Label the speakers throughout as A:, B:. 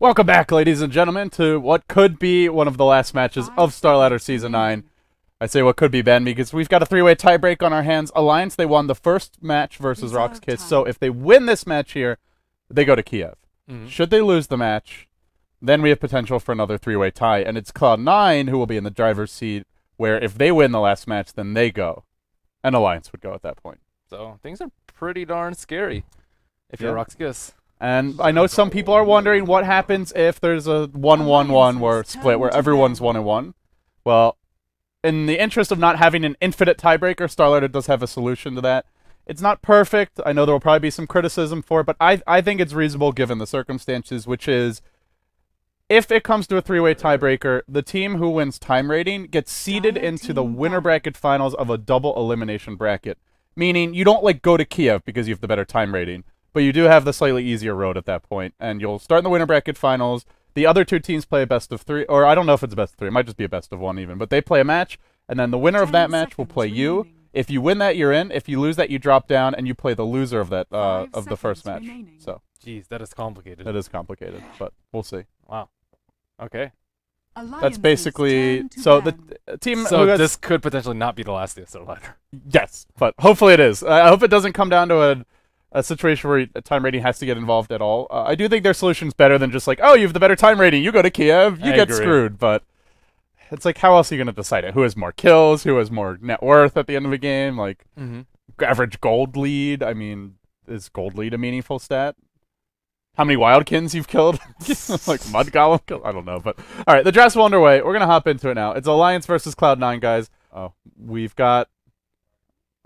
A: Welcome back, ladies and gentlemen, to what could be one of the last matches of Starladder Season 9. I say what could be, Ben, because we've got a three-way tiebreak on our hands. Alliance, they won the first match versus Rock's Kiss, so if they win this match here, they go to Kiev. Should they lose the match, then we have potential for another three-way tie, and it's Cloud9 who will be in the driver's seat, where if they win the last match, then they go. And Alliance would go at that point.
B: So things are pretty darn scary if you're Rock's Kiss.
A: And I know some people are wondering what happens if there's a 1-1-1 where split where everyone's 1-1. Well, in the interest of not having an infinite tiebreaker, Starladder does have a solution to that. It's not perfect. I know there will probably be some criticism for it, but I think it's reasonable given the circumstances, which is if it comes to a three-way tiebreaker, the team who wins time rating gets seeded into the winner bracket finals of a double elimination bracket, meaning you don't like go to Kiev because you have the better time rating. But you do have the slightly easier road at that point, and you'll start in the winner bracket finals. The other two teams play a best of three, or I don't know if it's a best of three. It might just be a best of one even. But they play a match, and then the winner of that match will play you. If you win that, you're in. If you lose that, you drop down, and you play the loser of that of the first match. So,
B: jeez, that is complicated.
A: That is complicated, but we'll see.
B: Wow. Okay.
A: That's basically so the team.
B: So this could potentially not be the last day of Starladder.
A: Yes, but hopefully it is. I hope it doesn't come down to a situation where a time rating has to get involved at all. I do think their solution's better than just like, oh, you have the better time rating, you go to Kiev, you get screwed. But it's like, how else are you going to decide it? Who has more kills? Who has more net worth at the end of a game? Like, average gold lead? I mean, is gold lead a meaningful stat? How many wildkins you've killed? Like, mud golem kill? I don't know. But, all right, the draft's well underway. We're going to hop into it now. It's Alliance versus Cloud9, guys. We've got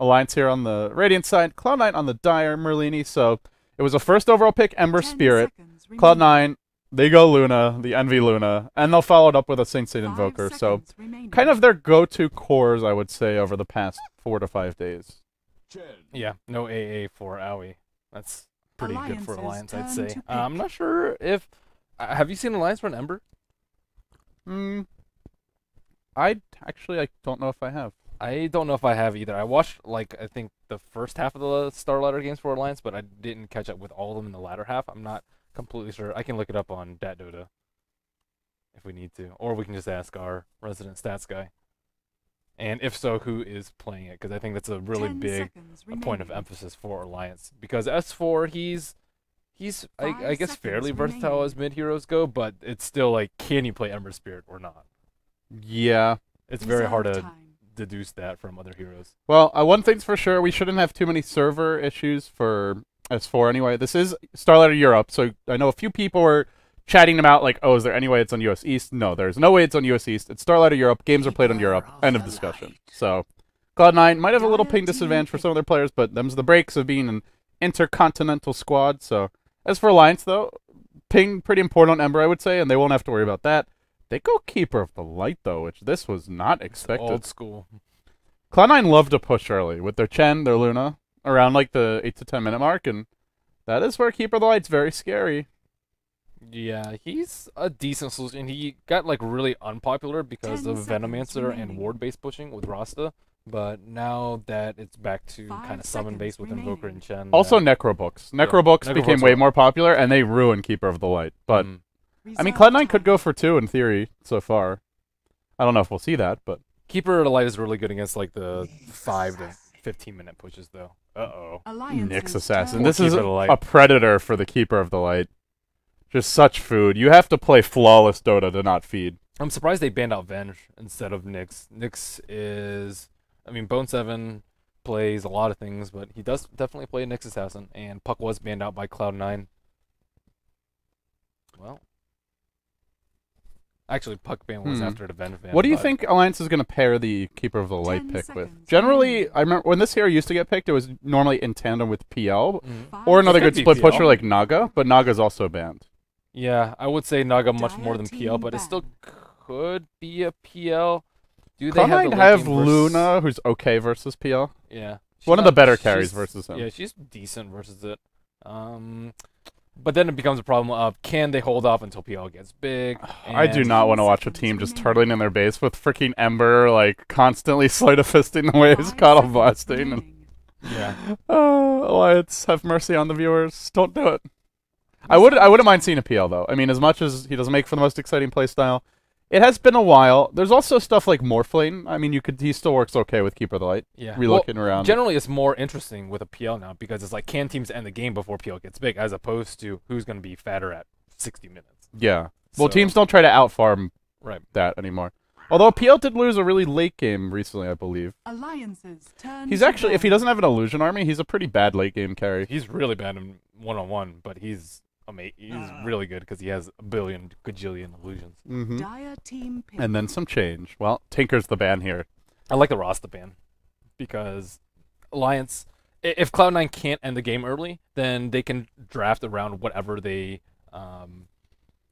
A: Alliance here on the Radiant side, Cloud9 on the Dire, Merlini. So it was a first overall pick, Ember Spirit. Cloud9, they go Luna, the Envy Luna, and they'll follow it up with a Saint Invoker. So kind of their go-to cores, I would say, over the past 4 to 5 days.
B: Yeah, no AA for Aoi. That's pretty good for Alliance, I'd say. I'm not sure if... have you seen Alliance run Ember?
A: I don't know if I have.
B: I don't know if I have either. I watched, like, I think the first half of the Starladder games for Alliance, but I didn't catch up with all of them in the latter half. I'm not completely sure. I can look it up on DatDota if we need to. Or we can just ask our resident stats guy. And if so, who is playing it? Because I think that's a really big point of emphasis for Alliance. Because S4, he's I guess, fairly versatile as mid-heroes go, but it's still like, can you play Ember Spirit or not?
A: Yeah.
B: It's very hard to deduce that from other heroes.
A: Well, one thing's for sure, we shouldn't have too many server issues for S4 anyway. This is Starladder Europe, so I know a few people were chatting about, like, oh, is there any way it's on US East? No, there's no way it's on US East. It's Starladder Europe. Games are played on Europe. End of discussion. So, Cloud9 might have a little ping disadvantage for some of their players, but them's the breaks of being an intercontinental squad. So, as for Alliance, though, ping pretty important on Ember, I would say, and they won't have to worry about that. They go Keeper of the Light, though, which this was not expected.
B: It's old school.
A: Cloud9 love to push early with their Chen, their Luna, around like the 8 to 10 minute mark, and that is where Keeper of the Light's very scary.
B: Yeah, he's a decent solution. He got like really unpopular because of Venomancer and ward-based pushing with Rasta, but now that it's back to kind of summon-based with Invoker and Chen.
A: Also Necrobooks. Necrobooks became way more popular, and they ruined Keeper of the Light, but... I mean, Cloud9 could go for 2 in theory so far. I don't know if we'll see that, but...
B: Keeper of the Light is really good against, like, the 5 to 15-minute pushes, though. Uh-oh.
A: Nyx Assassin. This is a predator for the Keeper of the Light. Just such food. You have to play flawless Dota to not feed.
B: I'm surprised they banned out Venge instead of Nyx. Nyx is... I mean, Bone 7 plays a lot of things, but he does definitely play Nyx Assassin, and Puck was banned out by Cloud9. Well... Actually, Puck ban was after the Venge ban.
A: What do you think Alliance is going to pair the Keeper of the Light pick with? Generally, I remember when this hero used to get picked, it was normally in tandem with PL, or another good split pusher like Naga, but Naga's also banned.
B: Yeah, I would say Naga much more than PL, but it still could be a PL. Do they
A: have Luna, who's okay versus PL?
B: Yeah.
A: One of the better carries versus him.
B: Yeah, she's decent versus it. But then it becomes a problem of, can they hold off until PL gets big?
A: I do not want to watch a team just turtling in their base with freaking Ember, like, constantly sleight-of-fisting the waves, Coddle blasting. And...
B: Yeah.
A: Alliance, have mercy on the viewers. Don't do it. I wouldn't mind seeing a PL though. I mean, as much as he doesn't make for the most exciting playstyle, it has been a while. There's also stuff like Morphlane. I mean, he still works okay with Keeper of the Light.
B: Yeah.
A: Relooking around.
B: Generally, it's more interesting with a PL now because it's like, can teams end the game before PL gets big, as opposed to who's going to be fatter at 60 minutes.
A: Yeah. Well, teams don't try to outfarm that anymore. Although PL did lose a really late game recently, I believe.
C: Alliances turn
A: He's actually, if he doesn't have an illusion army, he's a pretty bad late game carry.
B: He's really bad in one-on-one, but he's really good because he has a gajillion illusions.
C: Dire team pick.
A: And then some change. Well, Tinker's the ban here.
B: I like the Rasta ban because Alliance, if Cloud9 can't end the game early, then they can draft around whatever they,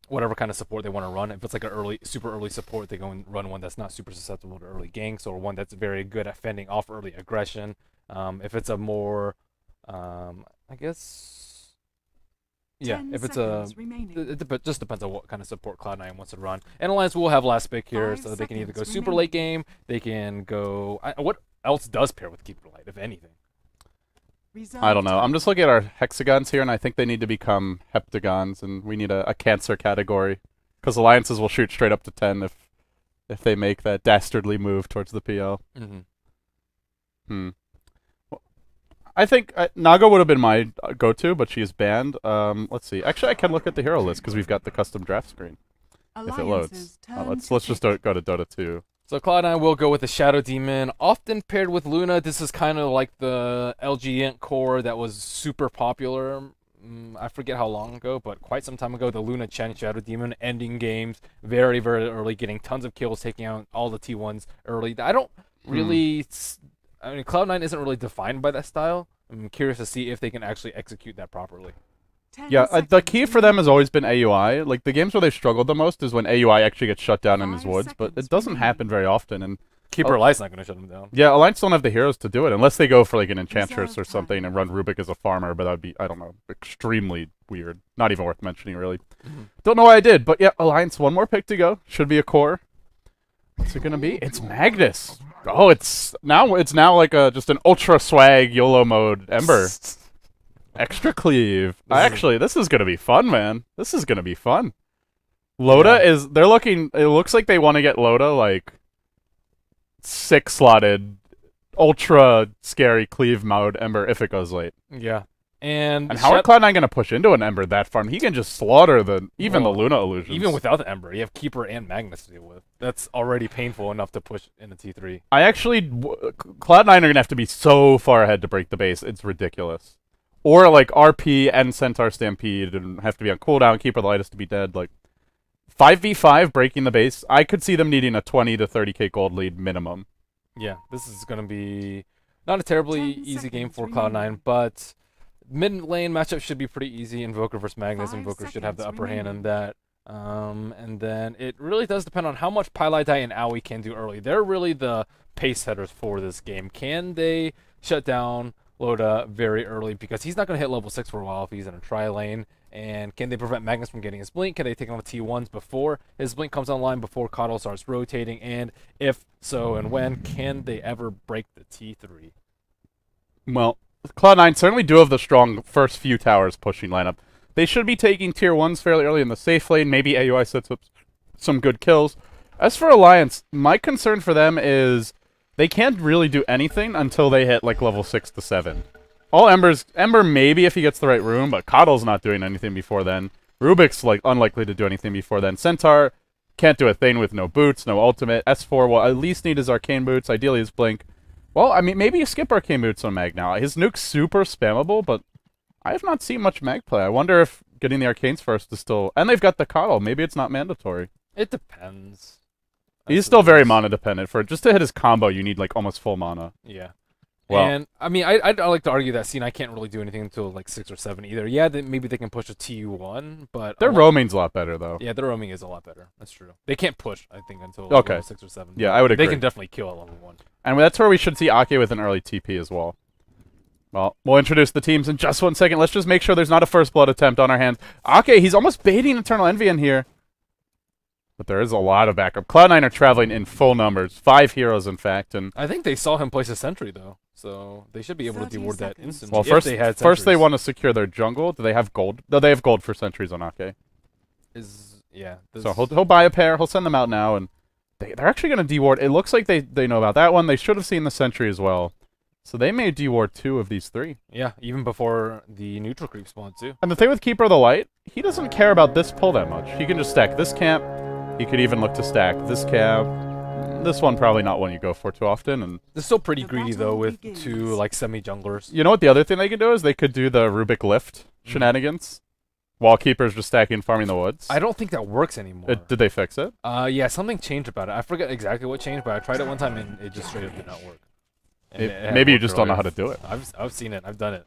B: whatever kind of support they want to run. If it's like an super early support, they go and run one that's not super susceptible to early ganks, or one that's very good at fending off early aggression. If it's a more, I guess. Yeah, if it's it just depends on what kind of support Cloud9 wants to run. And Alliance will have last pick here, so they can either go super late game, they can go... what else does pair with Keeper of the Light, if anything?
A: I don't know. I'm just looking at our hexagons here, and I think they need to become heptagons, and we need a cancer category. Because Alliances will shoot straight up to 10 if they make that dastardly move towards the PL. I think Naga would have been my go-to, but she is banned. Let's see. Actually, I can look at the hero list because we've got the custom draft screen. If it loads. Let's just go to Dota 2.
B: So Cloud9 will go with the Shadow Demon, often paired with Luna. This is kind of like the LG Int core that was super popular. I forget how long ago, but quite some time ago. The Luna Chen Shadow Demon ending games very, very early, getting tons of kills, taking out all the T1s early. I don't really... I mean, Cloud9 isn't really defined by that style. I'm curious to see if they can actually execute that properly.
A: Yeah, the key for them has always been AUI. Like, the games where they've struggled the most is when AUI actually gets shut down in his woods, but it doesn't happen very often. And
B: Keeper of Light's not going to shut them down.
A: Yeah, Alliance don't have the heroes to do it, unless they go for, like, an Enchantress or something and run Rubik as a farmer, but that would be, I don't know, extremely weird. Not even worth mentioning, really. Don't know why I did, but yeah, Alliance, one more pick to go. Should be a core. What's it going to be? It's Magnus. Oh, it's now like just an ultra swag YOLO mode Ember. Extra cleave. This is gonna be fun, man. This is gonna be fun. Loda it looks like they want to get Loda like 6-slotted ultra scary cleave mode Ember if it goes late.
B: Yeah. And
A: how are Cloud9 going to push into an Ember that far? He can just slaughter the Luna illusions.
B: Even without the Ember, you have Keeper and Magnus to deal with. That's already painful enough to push into T3.
A: Cloud9 are going to have to be so far ahead to break the base. It's ridiculous. Or like RP and Centaur Stampede and have to be on cooldown. Keeper of the Light has to be dead. Like 5v5 breaking the base. I could see them needing a 20 to 30k gold lead minimum.
B: Yeah, this is going to be not a terribly easy game for Cloud9, but mid lane matchup should be pretty easy. Invoker versus Magnus. Invoker should have the upper hand on that. And then it really does depend on how much Pylai and Aoi can do early. They're really the pace setters for this game. Can they shut down Loda very early? Because he's not going to hit level 6 for a while if he's in a tri-lane. And can they prevent Magnus from getting his blink? Can they take on the T1s before his blink comes online, before Coddle starts rotating? And if so and when, can they ever break the T3?
A: Well, Cloud9 certainly do have the strong first few towers pushing lineup. They should be taking tier 1s fairly early in the safe lane. Maybe AUI sets up some good kills. As for Alliance, my concern for them is they can't really do anything until they hit like level 6 to 7. All Ember maybe if he gets the right room, but Coddle's not doing anything before then. Rubik's like unlikely to do anything before then. Centaur can't do a thing with no boots, no ultimate. S4 will at least need his arcane boots, ideally his blink. Well, I mean, maybe you skip Arcane Boots on Mag now. His nuke's super spammable, but I have not seen much Mag play. I wonder if getting the Arcanes first is still... And they've got the Coddle. Maybe it's not mandatory.
B: It depends.
A: He's still very mana-dependent. Just to hit his combo, you need, like, almost full mana.
B: Yeah.
A: Well,
B: and, I mean, I'd like to argue that C9 can't really do anything until, like, 6 or 7 either. Yeah, maybe they can push a T1, but...
A: Their roaming's a lot better, though.
B: Yeah, their roaming is a lot better. That's true. They can't push, I think, until
A: level
B: 6 or 7.
A: Yeah, I would agree.
B: They can definitely kill at level 1.
A: And that's where we should see Ake with an early TP as well. Well, we'll introduce the teams in just 1 second. Let's just make sure there's not a first blood attempt on our hands. Ake, he's almost baiting Eternal Envy in here. But there is a lot of backup. Cloud9 are traveling in full numbers. 5 heroes, in fact. And
B: I think they saw him place a sentry, though. So they should be able to
C: 30
B: deward that
C: seconds.
B: instantly.
A: well,
B: if
A: first,
B: they had
A: first they
B: sentries.
A: want to secure their jungle. Do they have gold? No, they have gold for sentries on Ake.
B: Yeah.
A: So he'll buy a pair. He'll send them out now, and they're actually going to deward. It looks like they know about that one. They should have seen the sentry as well. So they may deward 2 of these 3.
B: Yeah, even before the neutral creep spawn, too.
A: And the thing with Keeper of the Light, he doesn't care about this pull that much. He can just stack this camp. He could even look to stack this camp. This one probably not one you go for too often. And
B: They're still pretty
C: The
B: greedy,
C: battle
B: though, with
C: begins.
B: 2, like, semi-junglers.
A: you know what the other thing they could do is they could do the Rubik lift shenanigans while Keeper's just stacking farming the woods.
B: I don't think that works anymore.
A: Did they fix it?
B: Yeah, something changed about it. I forget exactly what changed, but I tried it one time and it just straight up did not work. And it
A: Maybe you
B: worked
A: just don't know how
B: earlier.
A: to do it.
B: I've seen it. I've done it,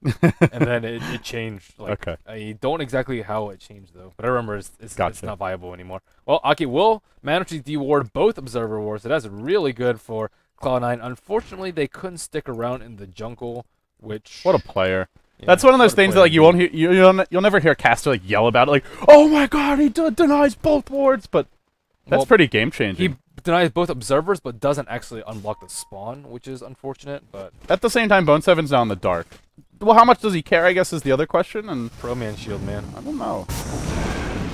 B: and then it changed. Like,
A: Okay.
B: I don't exactly how it changed though, but I remember it's
A: Gotcha.
B: not viable anymore. Well, Aki will manage to deward both Observer Wars, so that's really good for Cloud9. Unfortunately, they couldn't stick around in the jungle, which
A: What a player.
B: yeah,
A: That's one of those
B: what a
A: things that
B: player
A: like you won't hear, you'll never hear a caster like yell about it like, "Oh my god, he denies both wards," but that's
B: Well,
A: pretty game changing.
B: He denies both observers, but doesn't actually unblock the spawn, which is unfortunate. But
A: At the same time, Bone Seven's now in the dark. Well, how much does he care, I guess, is the other question, and
B: Pro Man Shield, man.
A: I don't know.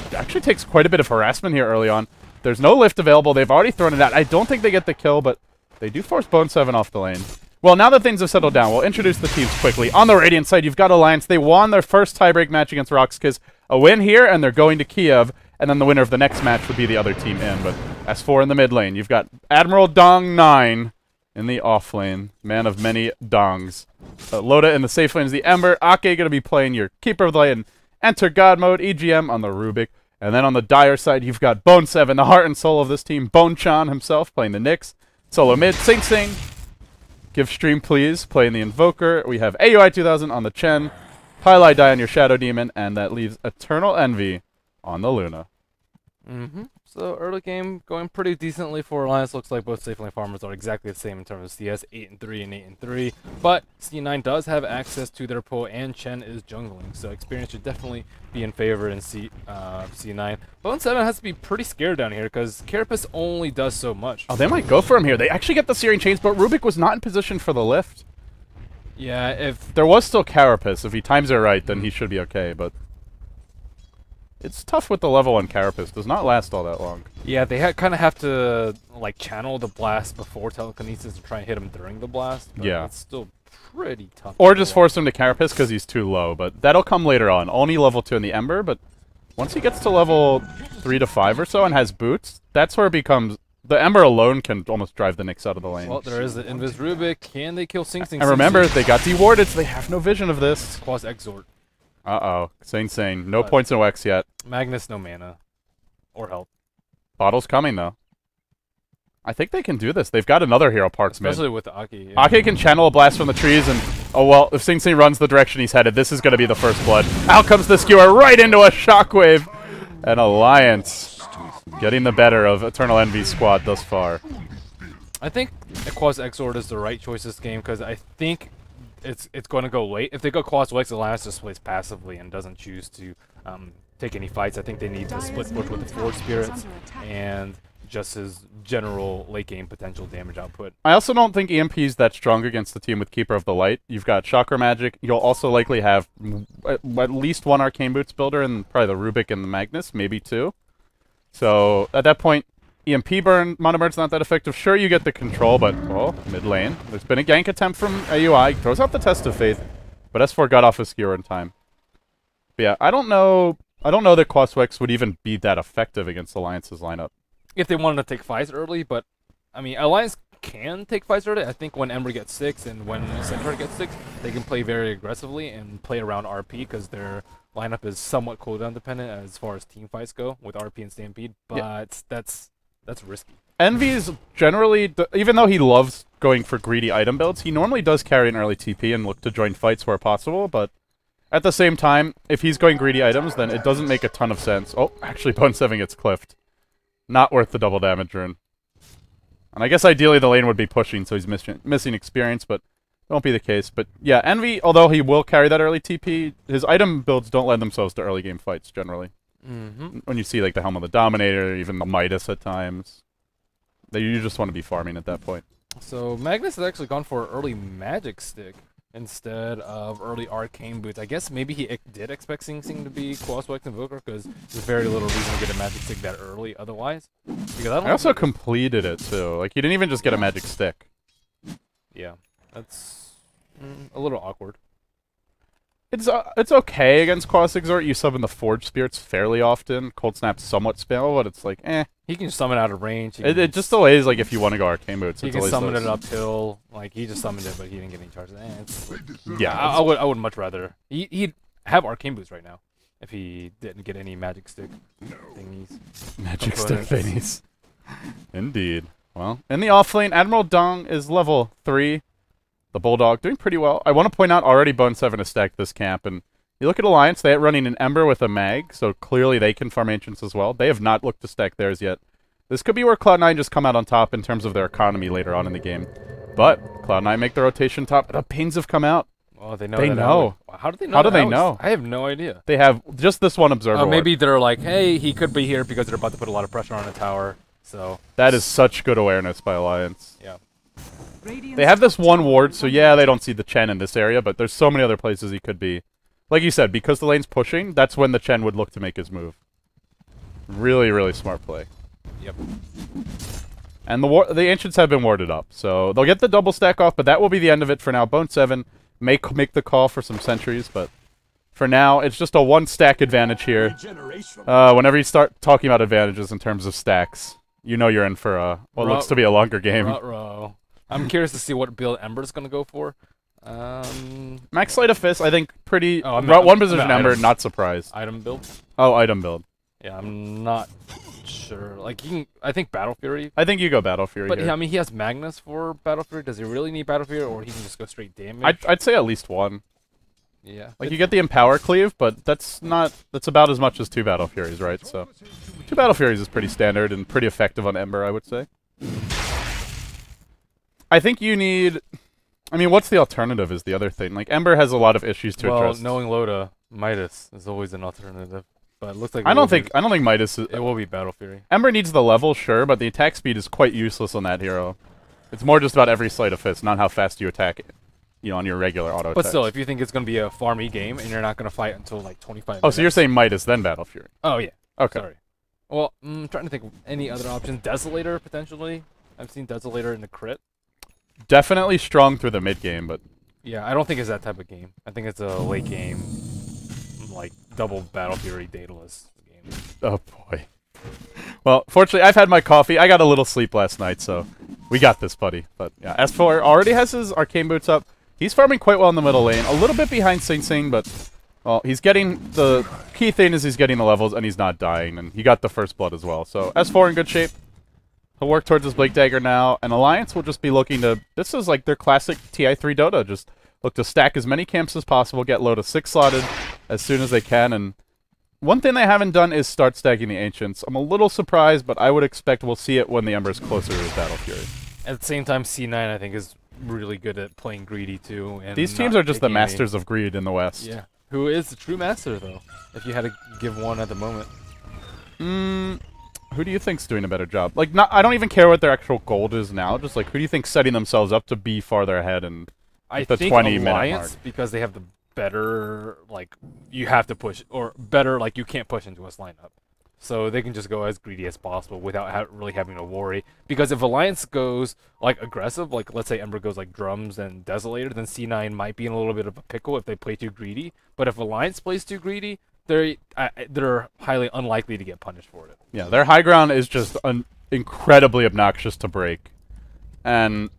A: It actually takes quite a bit of harassment here early on. There's no lift available. They've already thrown it out. I don't think they get the kill, but they do force Bone 7 off the lane. Well, now that things have settled down, we'll introduce the teams quickly. On the Radiant side, you've got Alliance. They won their first tiebreak match against Roxkiz. A win here, and they're going to Kiev. And then the winner of the next match would be the other team in. But S4 in the mid lane. You've got Admiral Dong 9 in the off lane. Man of many dongs. Loda in the safe lane is the Ember. Ake going to be playing your Keeper of the Light and Enter God mode. EGM on the Rubik. And then on the Dire side, you've got Bone 7, the heart and soul of this team. Bone Chan himself playing the Nyx. Solo mid. Sing Sing. Give stream, please. Playing the Invoker. We have AUI 2000 on the Chen. Pylai Die on your Shadow Demon. And that leaves Eternal Envy on the Luna.
B: So early game going pretty decently for Alliance. Looks like both safe lane farmers are exactly the same in terms of CS, 8-3 and 8-3. But C9 does have access to their pull, and Chen is jungling, so experience should definitely be in favor in C9. Bone 7 has to be pretty scared down here because Carapace only does so much.
A: Oh, they might go for him here. They actually get the Searing Chains, but Rubik was not in position for the lift.
B: Yeah, if
A: There was still Carapace. If he times it right, then he should be okay, but it's tough with the level 1 Carapace. Does not last all that long.
B: yeah, they kind of have to like channel the blast before telekinesis and try and hit him during the blast. But
A: Yeah.
B: it's still pretty tough.
A: Or
B: to
A: just
B: pull off.
A: force him to Carapace because he's too low, but that'll come later on. Only level 2 in the Ember, but once he gets to level 3 to 5 or so and has boots, that's where it becomes... The Ember alone can almost drive the Nyx out of the lane.
B: Well, there is the Invis Rubik. Can they kill Sing Sing?
A: And remember, they got dewarded, so they have no vision of this.
B: Quas Exort.
A: Uh-oh. Sing. No points in Wex yet.
B: Magnus, no mana. Or help.
A: Bottle's coming, though. I think they can do this. They've got another hero parked mid.
B: Especially with the Aki. Yeah.
A: Ake can channel a blast from the trees, and oh well, if Sing Sing runs the direction he's headed, this is going to be the first blood. Out comes the skewer right into a shockwave. And Alliance getting the better of Eternal Envy's squad thus far.
B: I think Quas Exort is the right choice this game because I think it's going to go late. If they go Quas Wex, Alliance just plays passively and doesn't choose to take any fights. I think they need to split push with the Forge Spirits and just his general late game potential damage output.
A: I also don't think EMP's that strong against the team with Keeper of the Light. You've got Chakra Magic. You'll also likely have at least one Arcane Boots builder and probably the Rubik and the Magnus, maybe 2. So at that point, EMP burn, Mono Burn's not that effective. Sure, you get the control, but, well, mid lane. There's been a gank attempt from AUI. Throws out the Test of Faith, but S4 got off his skewer in time. But yeah, I don't know that Quaswex would even be that effective against Alliance's lineup.
B: If they wanted to take fights early, but I mean, Alliance can take fights early. I think when Ember gets 6 and when Centaur gets 6, they can play very aggressively and play around RP because their lineup is somewhat cooldown dependent as far as team fights go with RP and Stampede, but
A: Yeah.
B: that's risky.
A: Envy's generally, even though he loves going for greedy item builds, he normally does carry an early TP and look to join fights where possible, but at the same time, if he's going greedy items, then it doesn't make a ton of sense. Oh, actually, Bone 7 gets cliffed. Not worth the double damage rune. And I guess ideally the lane would be pushing, so he's missing experience, but it won't be the case. But yeah, Envy, although he will carry that early TP, his item builds don't lend themselves to early game fights, generally. When you see like the Helm of the Dominator, even the Midas at times, you just want to be farming at that point.
B: So Magnus has actually gone for early Magic Stick instead of early Arcane Boots. I guess maybe he did expect Sing Sing to be Quaswex Invoker because there's very little reason to get a Magic Stick that early otherwise. Because
A: I also completed it too. Like, you didn't even just get a Magic Stick.
B: Yeah, that's a little awkward.
A: It's okay against Quas Exort. You summon the Forge Spirits fairly often. Cold Snap's somewhat spell, but it's like, eh.
B: He can summon out of range.
A: It just delays, like, if you want to go Arcane Boots.
B: He can summon it uphill. Like, he just summoned it, but he didn't get any charges.
A: Yeah,
B: I would much rather. He'd have Arcane Boots right now if he didn't get any Magic Stick thingies.
A: Magic Stick thingies. Indeed. Well, in the offlane, Admiral Dong is level 3. The Bulldog doing pretty well. I want to point out already Bone 7 has stacked this camp, and you look at Alliance, they're running an Ember with a Mag, so clearly they can farm Ancients as well. They have not looked to stack theirs yet. This could be where Cloud9 just come out on top in terms of their economy later on in the game. But Cloud9 make the rotation top. The Pains have come out.
B: Oh, they know.
A: They know.
B: How do they know?
A: How do they know?
B: I have no idea.
A: They have just this one observer.
B: Oh, maybe they're like, hey, he could be here because they're about to put a lot of pressure on the tower. So
A: that is such good awareness by Alliance.
B: Yeah.
A: They have this one ward, so yeah, they don't see the Chen in this area, but there's so many other places he could be. Like you said, because the lane's pushing, that's when the Chen would look to make his move. Really, really smart play.
B: Yep.
A: And the Ancients have been warded up, so they'll get the double stack off, but that will be the end of it for now. Bone 7 may make the call for some sentries, but for now, it's just a one-stack advantage here. Whenever you start talking about advantages in terms of stacks, you know you're in for what looks to be a longer game.
B: I'm curious to see what build Ember's going to go for.
A: Max Sleight of Fist, I think, pretty...
B: Oh,
A: one position Ember, not surprised.
B: Item build?
A: Oh, item build.
B: Yeah, I'm not sure. Like, I think Battle Fury.
A: I think you go Battle Fury
B: But,
A: here.
B: I mean, he has Magnus for Battle Fury. Does he really need Battle Fury, or he can just go straight damage?
A: I'd say at least one.
B: Yeah.
A: Like, you get the Empower Cleave, but that's about as much as 2 Battle Furies, right? So, 2 Battle Furies is pretty standard and pretty effective on Ember, I would say. I think you need... I mean, what's the alternative is the other thing. Like, Ember has a lot of issues to address.
B: Well, knowing Loda, Midas is always an alternative. But it looks like
A: I don't think Midas is...
B: It will be Battle Fury.
A: Ember needs the level, sure, but the attack speed is quite useless on that hero. It's more just about every Sleight of Fist, not how fast you attack it. You know, on your regular auto
B: But
A: attacks.
B: still, if you think it's going to be a farmy game and you're not going to fight until like 25 minutes.
A: Oh, so you're saying Midas, then Battle Fury.
B: Oh, yeah.
A: Okay.
B: Sorry. Well, I'm trying to think of any other options. Desolator, potentially. I've seen Desolator in the crit.
A: Definitely strong through the mid game, but...
B: Yeah, I don't think it's that type of game. I think it's a late game, like, double Battle Fury Daedalus game.
A: Oh, boy. Well, fortunately, I've had my coffee. I got a little sleep last night, so we got this, buddy. But, yeah, S4 already has his Arcane Boots up. He's farming quite well in the middle lane. A little bit behind Sing Sing, but, well, he's getting the key thing is he's getting the levels, and he's not dying, and he got the first blood as well. So, S4 in good shape. He'll work towards his Blake Dagger now, and Alliance will just be looking to... This is like their classic TI3 Dota. Just look to stack as many camps as possible, get low to 6 slotted as soon as they can, and one thing they haven't done is start stacking the Ancients. I'm a little surprised, but I would expect we'll see it when the Ember's closer to his Battle Fury.
B: At the same time, C9, I think, is really good at playing greedy, too. And
A: these teams are just the masters of greed in the West.
B: Yeah. Who is the true master, though, if you had to give one at the moment?
A: Who do you think's doing a better job? Like, I don't even care what their actual goal is now. Just like, who do you think's setting themselves up to be farther ahead and the 20-minute mark?
B: Because they have the better, like, you have to push, or better, like, you can't push into us lineup. So they can just go as greedy as possible without really having to worry. Because if Alliance goes, like, aggressive, like, let's say Ember goes, like, Drums and Desolator, then C9 might be in a little bit of a pickle if they play too greedy. But if Alliance plays too greedy, they're highly unlikely to get punished for it.
A: Yeah, their high ground is just incredibly obnoxious to break. And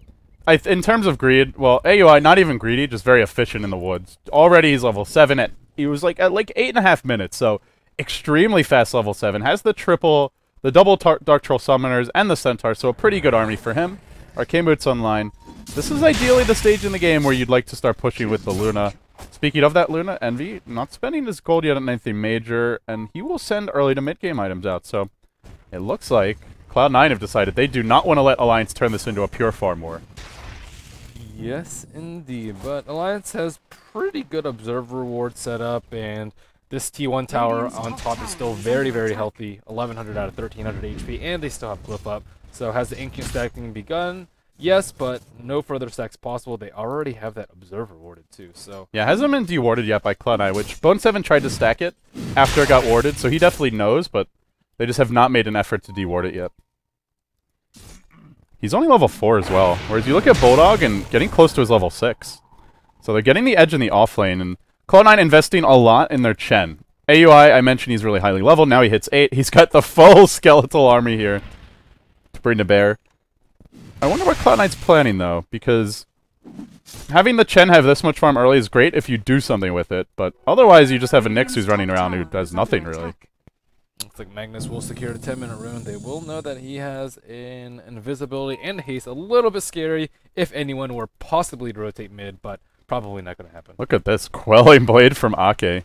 A: in terms of greed, well, AUI, not even greedy, just very efficient in the woods. Already he's level 7. He was like at like 8.5 minutes, so extremely fast level 7. Has the double Dark Troll Summoners and the Centaur, so a pretty good army for him. Arcane Boots online. This is ideally the stage in the game where you'd like to start pushing with the Luna. Speaking of that, Luna, Envy, not spending his gold yet on anything major, and he will send early to mid-game items out, so it looks like Cloud9 have decided they do not want to let Alliance turn this into a pure farm war.
B: Yes, indeed, but Alliance has pretty good Observer reward set up, and This T1 tower on top is still very, very healthy. 1100 out of 1300 HP, and they still have Glyph up. So has the ancient stacking begun? Yes, but no further stacks possible. They already have that Observer warded too. So
A: Yeah, hasn't been dewarded yet by Cloud9, which Bone7 tried to stack it after it got warded, so he definitely knows, but they just have not made an effort to deward it yet. He's only level 4 as well, whereas you look at Bulldog and getting close to his level 6. So they're getting the edge in the off lane, and Cloud9 investing a lot in their Chen. AUI, I mentioned he's really highly leveled. Now he hits 8. He's got the full skeletal army here to bring to bear. I wonder what Cloud9's planning, though, because having the Chen have this much farm early is great if you do something with it, but otherwise you just have a Nyx who's running around who does nothing, really.
B: Looks like Magnus will secure the 10-minute rune. They will know that he has an invisibility and haste. A little bit scary if anyone were possibly to rotate mid, but probably not going to happen.
A: Look at this Quelling Blade from Ake.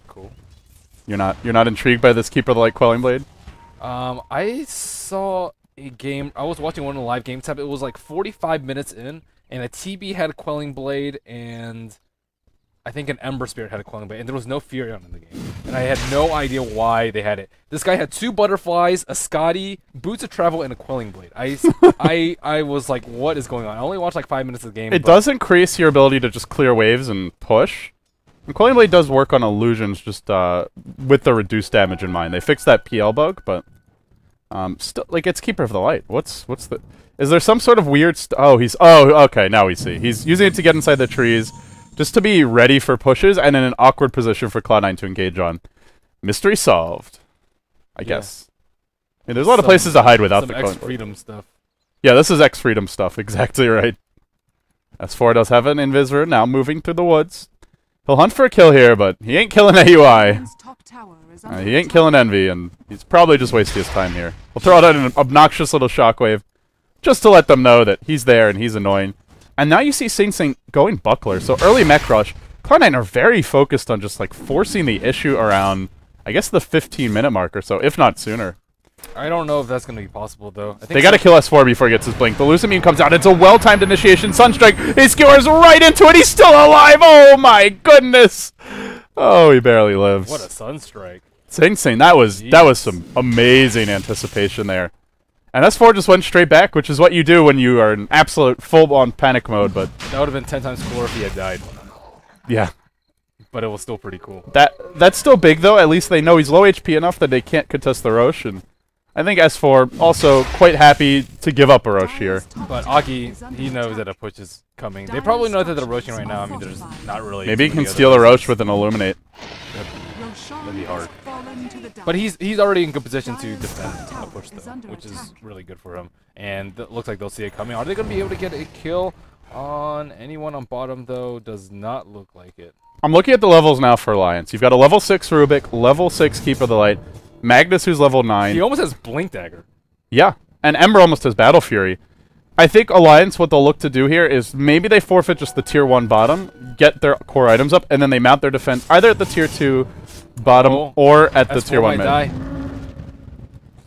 B: Cool.
A: You're not intrigued by this Keeper of the Light Quelling Blade?
B: I saw a game. I was watching one of the live game tab. It was like 45 minutes in, and a TB had a Quelling Blade, and I think an Ember Spirit had a Quelling Blade, and there was no Furion in the game. And I had no idea why they had it. This guy had 2 Butterflies, a Scotty, Boots of Travel, and a Quelling Blade. I was like, what is going on? I only watched like 5 minutes of the game.
A: It does increase your ability to just clear waves and push. And Quelling Blade does work on illusions just with the reduced damage in mind. They fixed that PL bug, but still, like, it's Keeper of the Light. What's the... Is there some sort of weird... oh, okay, now we see. He's using it to get inside the trees, just to be ready for pushes, and in an awkward position for Cloud9 to engage on. Mystery solved, I guess. I mean, there's a lot of places to hide without the Quelling Blade.
B: X-Freedom stuff.
A: Yeah, this is X-Freedom stuff, exactly right. S4 does have an Invisor, now moving through the woods. He'll hunt for a kill here, but he ain't killing AUI. He ain't killing Envy, and he's probably just wasting his time here. We'll throw out an obnoxious little shockwave, just to let them know that he's there and he's annoying. And now you see Sing Sing going Buckler, so early mech rush. Cloud9 are very focused on just like forcing the issue around, I guess, the 15-minute mark or so, if not sooner.
B: I don't know if that's going to be possible, though. I think
A: they got to kill S4 before he gets his blink. The Lusamine comes out. It's a well-timed initiation. Sunstrike. He skewers right into it. He's still alive. Oh, my goodness. Oh, he barely lives.
B: What a Sunstrike.
A: Sing Sing. That was some amazing anticipation there. And S4 just went straight back, which is what you do when you are in absolute full-on panic mode. But
B: that would have been 10 times cooler if he had died.
A: Yeah.
B: But it was still pretty cool.
A: That's still big, though. At least they know he's low HP enough that they can't contest the Roche. And I think S4 also quite happy to give up a Roche here.
B: But Aki, he knows that a push is coming. They probably know that they're Roshing right now. I mean, there's not really...
A: Maybe he can steal a Roche with an Illuminate.
B: That'd be hard. But he's already in good position to defend a push, though, which is really good for him. And it looks like they'll see it coming. Are they going to be able to get a kill on anyone on bottom, though? Does not look like it.
A: I'm looking at the levels now for Alliance. You've got a level 6 Rubik, level 6 Keeper of the Light, Magnus who's level 9.
B: He almost has Blink Dagger.
A: Yeah, and Ember almost has Battle Fury. I think Alliance, what they'll look to do here is maybe they forfeit just the tier 1 bottom, get their core items up, and then they mount their defense either at the tier 2 bottom or at the tier 1 mid. Die.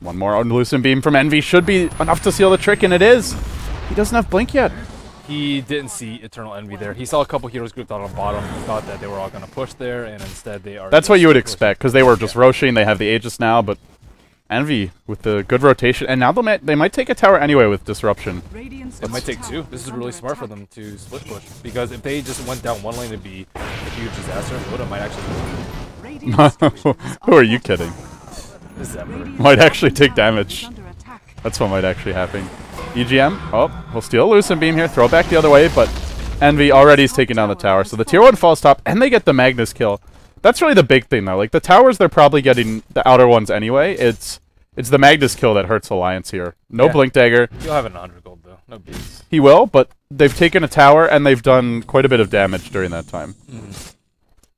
A: One more Unloosened Beam from Envy should be enough to seal the trick, and it is. He doesn't have Blink yet.
B: He didn't see Eternal Envy there. He saw a couple heroes grouped out on bottom. He thought that they were all going to push there, and instead they are...
A: That's what you would expect, because they were just Roshing. They have the Aegis now, but Envy with the good rotation. And now they might take a tower anyway with Disruption.
B: They might take 2. This is really smart for them to split push, because if they just went down one lane, it'd be a huge disaster. Loda might actually...
A: Who are you kidding?
B: This Ember.
A: Might actually take damage. That's what might actually happen. EGM. Oh, we'll steal a Lucent Beam here. Throw it back the other way, but Envy already is taking down the tower. So the tier 1 falls top, and they get the Magnus kill. That's really the big thing, though. Like, the towers, they're probably getting the outer ones anyway. It's the Magnus kill that hurts Alliance here. No Blink Dagger.
B: He'll have an 100 gold, though. No beats.
A: He will, but they've taken a tower, and they've done quite a bit of damage during that time.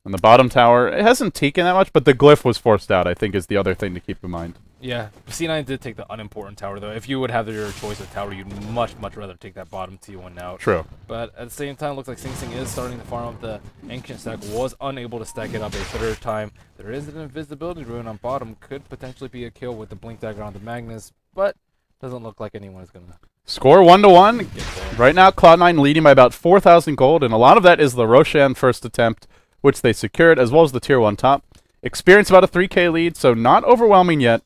A: And the bottom tower, it hasn't taken that much, but the glyph was forced out, I think, is the other thing to keep in mind.
B: Yeah, C9 did take the unimportant tower, though. If you would have your choice of tower, you'd much, much rather take that bottom T1 out.
A: True.
B: But at the same time, it looks like Sing Sing is starting to farm up the Ancient stack. Was unable to stack it up a third time. There is an invisibility rune on bottom. Could potentially be a kill with the Blink Dagger on the Magnus, but doesn't look like anyone is going to
A: Score 1-1. Right now, Cloud9 leading by about 4,000 gold, and a lot of that is the Roshan first attempt, which they secured, as well as the Tier 1 top. Experience about a 3k lead, so not overwhelming yet.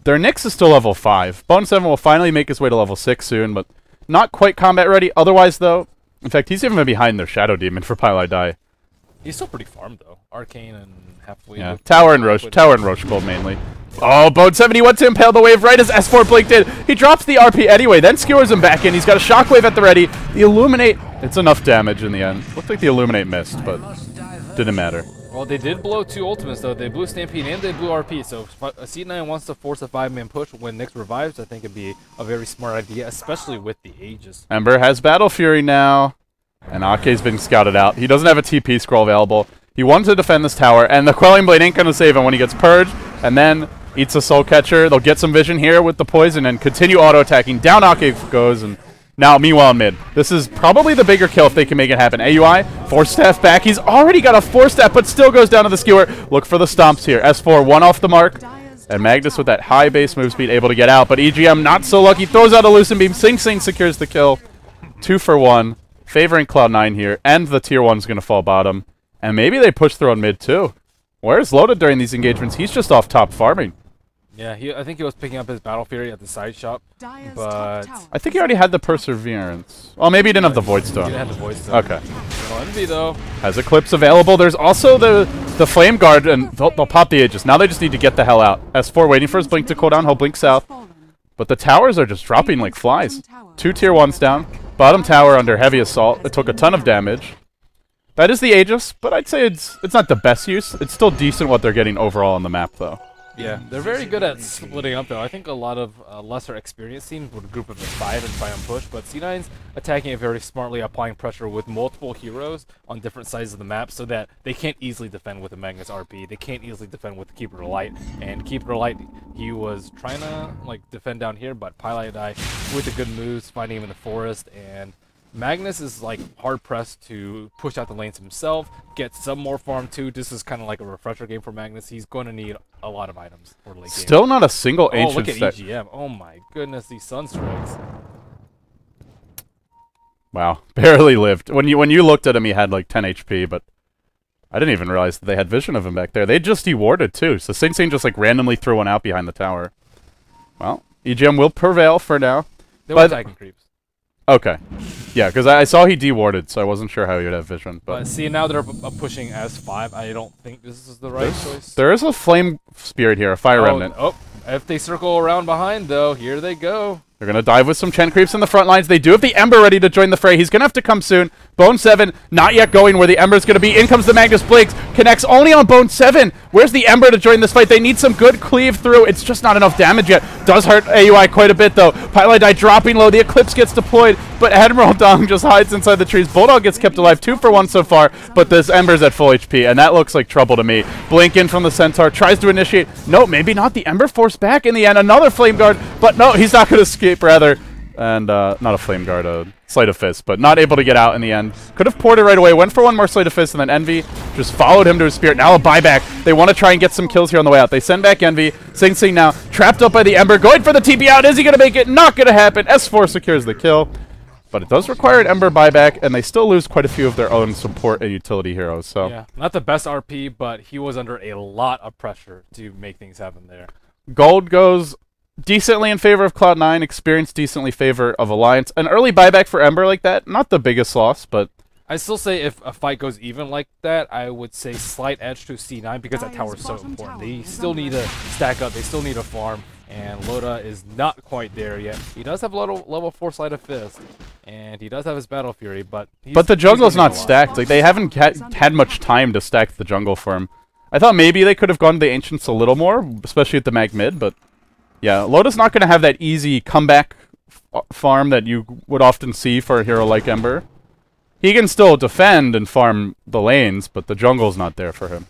A: Their Nyx is still level 5. Bone7 will finally make his way to level 6 soon, but not quite combat ready. Otherwise, though, in fact, he's even behind their Shadow Demon for Pylai Die.
B: He's still pretty farmed, though. Arcane and halfway.
A: Yeah, Tower and Roche Gold mainly. Oh, Bone7, he went to impale the wave right as S4 blinked in. He drops the RP anyway, then skewers him back in. He's got a Shockwave at the ready. The Illuminate, it's enough damage in the end. Looked like the Illuminate missed, but didn't matter.
B: Well, they did blow 2 ultimates, though. They blew Stampede and they blew RP, so if C9 wants to force a 5-man push when Nyx revives, I think it'd be a very smart idea, especially with the Aegis.
A: Ember has Battle Fury now, and Ake's been scouted out. He doesn't have a TP scroll available. He wants to defend this tower, and the Quelling Blade ain't going to save him when he gets purged, and then eats a Soul Catcher. They'll get some vision here with the poison and continue auto-attacking. Down Ake goes, and now, meanwhile, in mid. This is probably the bigger kill if they can make it happen. AUI, 4-staff back. He's already got a 4-staff, but still goes down to the skewer. Look for the stomps here. S4, 1 off the mark. And Magnus with that high base move speed able to get out. But EGM not so lucky. Throws out a Lucent Beam. Sing Sing secures the kill. 2 for 1. Favoring Cloud9 here. And the Tier 1's going to fall bottom. And maybe they push through on mid, too. Where's Loda during these engagements? He's just off top farming.
B: Yeah, I think he was picking up his Battle Fury at the side shop, but
A: I think he already had the Perseverance. Well, maybe he didn't have the Void Stone.
B: He didn't have the Void Stone.
A: Okay.
B: No Envy, though.
A: Has Eclipse available. There's also the Flame Guard, and they'll pop the Aegis. Now they just need to get the hell out. S4 waiting for his blink to cool down. He'll blink south. But the towers are just dropping like flies. 2 Tier 1s down. Bottom tower under heavy assault. It took a ton of damage. That is the Aegis, but I'd say it's not the best use. It's still decent what they're getting overall on the map, though.
B: Yeah, they're very good at splitting up, though. I think a lot of lesser experienced teams would group up as 5 and try and push, but C9's attacking it very smartly, applying pressure with multiple heroes on different sides of the map so that they can't easily defend with a Magnus RP. They can't easily defend with the Keeper of Light. And Keeper of Light, he was trying to defend down here, but Pylai Die with the good moves, finding him in the forest, and Magnus is hard pressed to push out the lanes himself, get some more farm too. This is kind of like a refresher game for Magnus. He's going to need a lot of items for late game.
A: Still not a single ancient.
B: Oh, look at EGM. Oh my goodness, these Sunstrikes.
A: Wow, barely lived. When you looked at him, he had like 10 HP, but I didn't even realize that they had vision of him back there. They just dewarded too, so Sing Sing just randomly threw one out behind the tower. Well, EGM will prevail for now.
B: They were attacking creeps.
A: Okay. Yeah, because I saw he dewarded, so I wasn't sure how he would have vision. But
B: see, now they're pushing as 5. I don't think this is the right choice.
A: There is a Flame Spirit here, a Fire Remnant.
B: Oh, if they circle around behind, though, here they go.
A: They're going to dive with some Chen creeps in the front lines. They do have the Ember ready to join the fray. He's going to have to come soon. Bone7 not yet going where the Ember's going to be. In comes the Magnus Blinks. Connects only on Bone7. Where's the Ember to join this fight? They need some good cleave through. It's just not enough damage yet. Does hurt AUI quite a bit, though. Pylai Die dropping low. The Eclipse gets deployed, but Admiral Dong just hides inside the trees. Bulldog gets kept alive. 2 for 1 so far, but this Ember's at full HP, and that looks like trouble to me. Blink in from the Centaur. Tries to initiate. No, maybe not. The Ember forced back in the end. Another Flame Guard, but no, he's not going to escape, rather. And not a Flame Guard, a Sleight of Fist, but not able to get out in the end. Could have ported right away, went for one more Sleight of Fist, and then Envy just followed him to his Spirit. Now a buyback. They want to try and get some kills here on the way out. They send back Envy. Sing Sing now trapped up by the Ember, going for the TP out. Is he going to make it? Not going to happen. S4 secures the kill, but it does require an Ember buyback, and they still lose quite a few of their own support and utility heroes. So
B: yeah, not the best RP, but he was under a lot of pressure to make things happen there.
A: Gold goes decently in favor of Cloud9, experience decently favor of Alliance. An early buyback for Ember like that, not the biggest loss, but
B: I still say if a fight goes even like that, I would say slight edge to C9 because that tower is so important. They still need to stack up, they still need to farm, and Loda is not quite there yet. He does have a level 4 Sleight of Fist, and he does have his Battle Fury, but
A: the jungle's not stacked. They haven't had much time to stack the jungle for him. I thought maybe they could have gone to the Ancients a little more, especially at the mag mid, but yeah, Loda's not going to have that easy comeback farm that you would often see for a hero like Ember. He can still defend and farm the lanes, but the jungle's not there for him.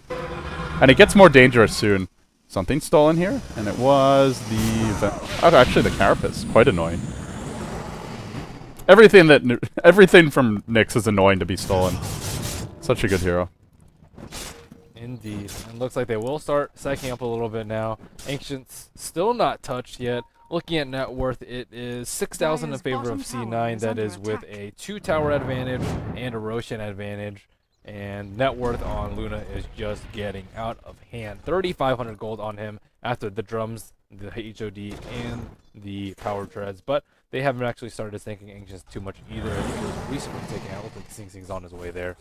A: And it gets more dangerous soon. Something stolen here, and it was the... Oh, actually, the Carapace. Quite annoying. Everything from Nyx is annoying to be stolen. Such a good hero.
B: Indeed. And looks like they will start sacking up a little bit now. Ancients still not touched yet. Looking at net worth, it is 6,000 in favor of C9. That is with a 2-tower advantage and a Roshan advantage. And net worth on Luna is just getting out of hand. 3,500 gold on him after the drums, the HOD, and the power treads. But they haven't actually started thinking Ancients too much either. I think it was recently taken out. I don't think Sing Sing's on his way there.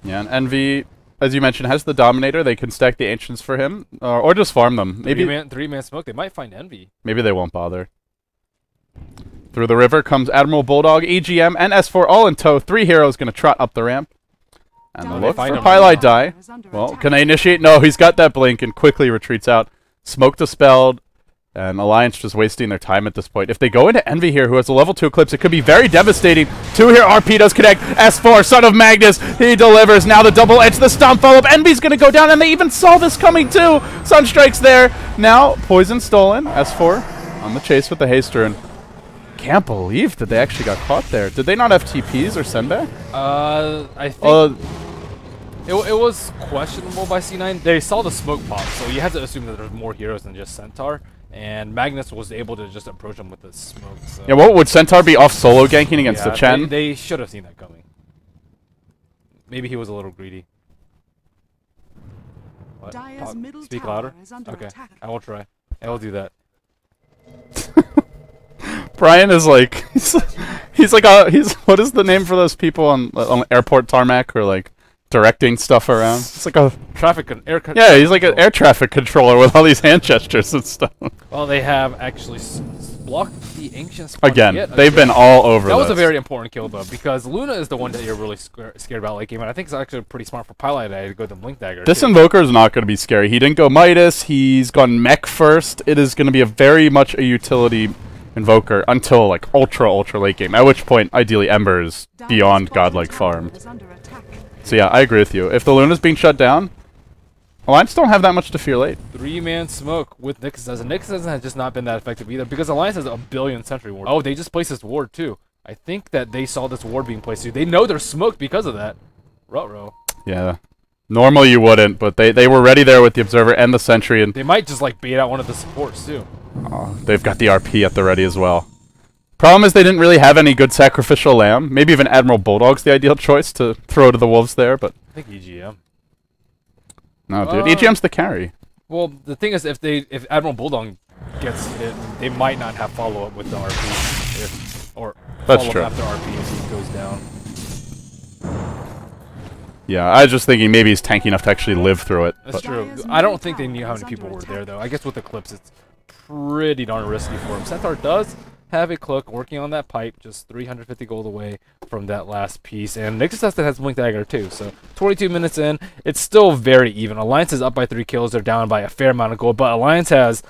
A: Yeah, and Envy, as you mentioned, has the Dominator. They can stack the Ancients for him, or just farm them. Maybe
B: three-man smoke. They might find Envy.
A: Maybe they won't bother. Through the river comes Admiral Bulldog, EGM, and S4 all in tow. 3 heroes going to trot up the ramp. And they look for Pylite die. Well, can they initiate? No, he's got that blink and quickly retreats out. Smoke dispelled, and Alliance just wasting their time at this point. If they go into Envy here, who has a level 2 Eclipse, it could be very devastating. 2 here, RP does connect. S4, Son of Magnus, he delivers. Now the double edge, the stomp follow-up. Envy's going to go down, and they even saw this coming too. Sunstrike's there. Now, Poison stolen. S4 on the chase with the Haster, and can't believe that they actually got caught there. Did they not have TPs or send back?
B: I think it was questionable by C9. They saw the smoke pop, so you have to assume that there's more heroes than just Centaur. And Magnus was able to just approach him with the smoke. So.
A: Yeah, what would Centaur be off solo ganking against the Chen?
B: They should have seen that coming. Maybe he was a little greedy. What? Speak louder? Okay, attack. I will try. I will do that.
A: Brian is like he's what is the name for those people on airport tarmac or like directing stuff around? It's like a yeah, he's like an air traffic controller with all these hand gestures and stuff.
B: Well, they have actually blocked the Ancients
A: again. They've been all over.
B: That was a very important kill though, because Luna is the one that you're really scared about late game, and I think it's actually pretty smart for Pylite to go the Blink Dagger.
A: This Invoker is not going to be scary. He didn't go Midas. He's gone Mech first. It is going to be a very much a utility Invoker until like ultra late game, at which point ideally Ember is beyond godlike farmed. So yeah, I agree with you. If the Luna's being shut down, Alliance don't have that much to fear late.
B: 3-man smoke with Nyxus, and Nyxus has just not been that effective either because Alliance has a billion sentry ward. Oh, they just placed this ward too. I think that they saw this ward being placed too. They know they're smoked because of that. Ruh-roh.
A: Yeah. Normally you wouldn't, but they were ready there with the Observer and the Sentry, and
B: they might just like bait out one of the supports too.
A: They've got the RP at the ready as well. Problem is they didn't really have any good sacrificial lamb. Maybe even Admiral Bulldog's the ideal choice to throw to the wolves there, but
B: I think EGM.
A: No, dude, EGM's the carry.
B: Well, the thing is, if Admiral Bulldog gets hit, they might not have follow up with the RP, or follow up after RP if he goes down.
A: Yeah, I was just thinking maybe he's tanky enough to actually live through it.
B: That's true. I don't think they knew how many people were there though. I guess with Eclipse, it's pretty darn risky for him. Centaur does have a cloak working on that pipe, just 350 gold away from that last piece. And Nyxus has Blink Dagger too, so 22 minutes in, it's still very even. Alliance is up by 3 kills, they're down by a fair amount of gold, but Alliance has,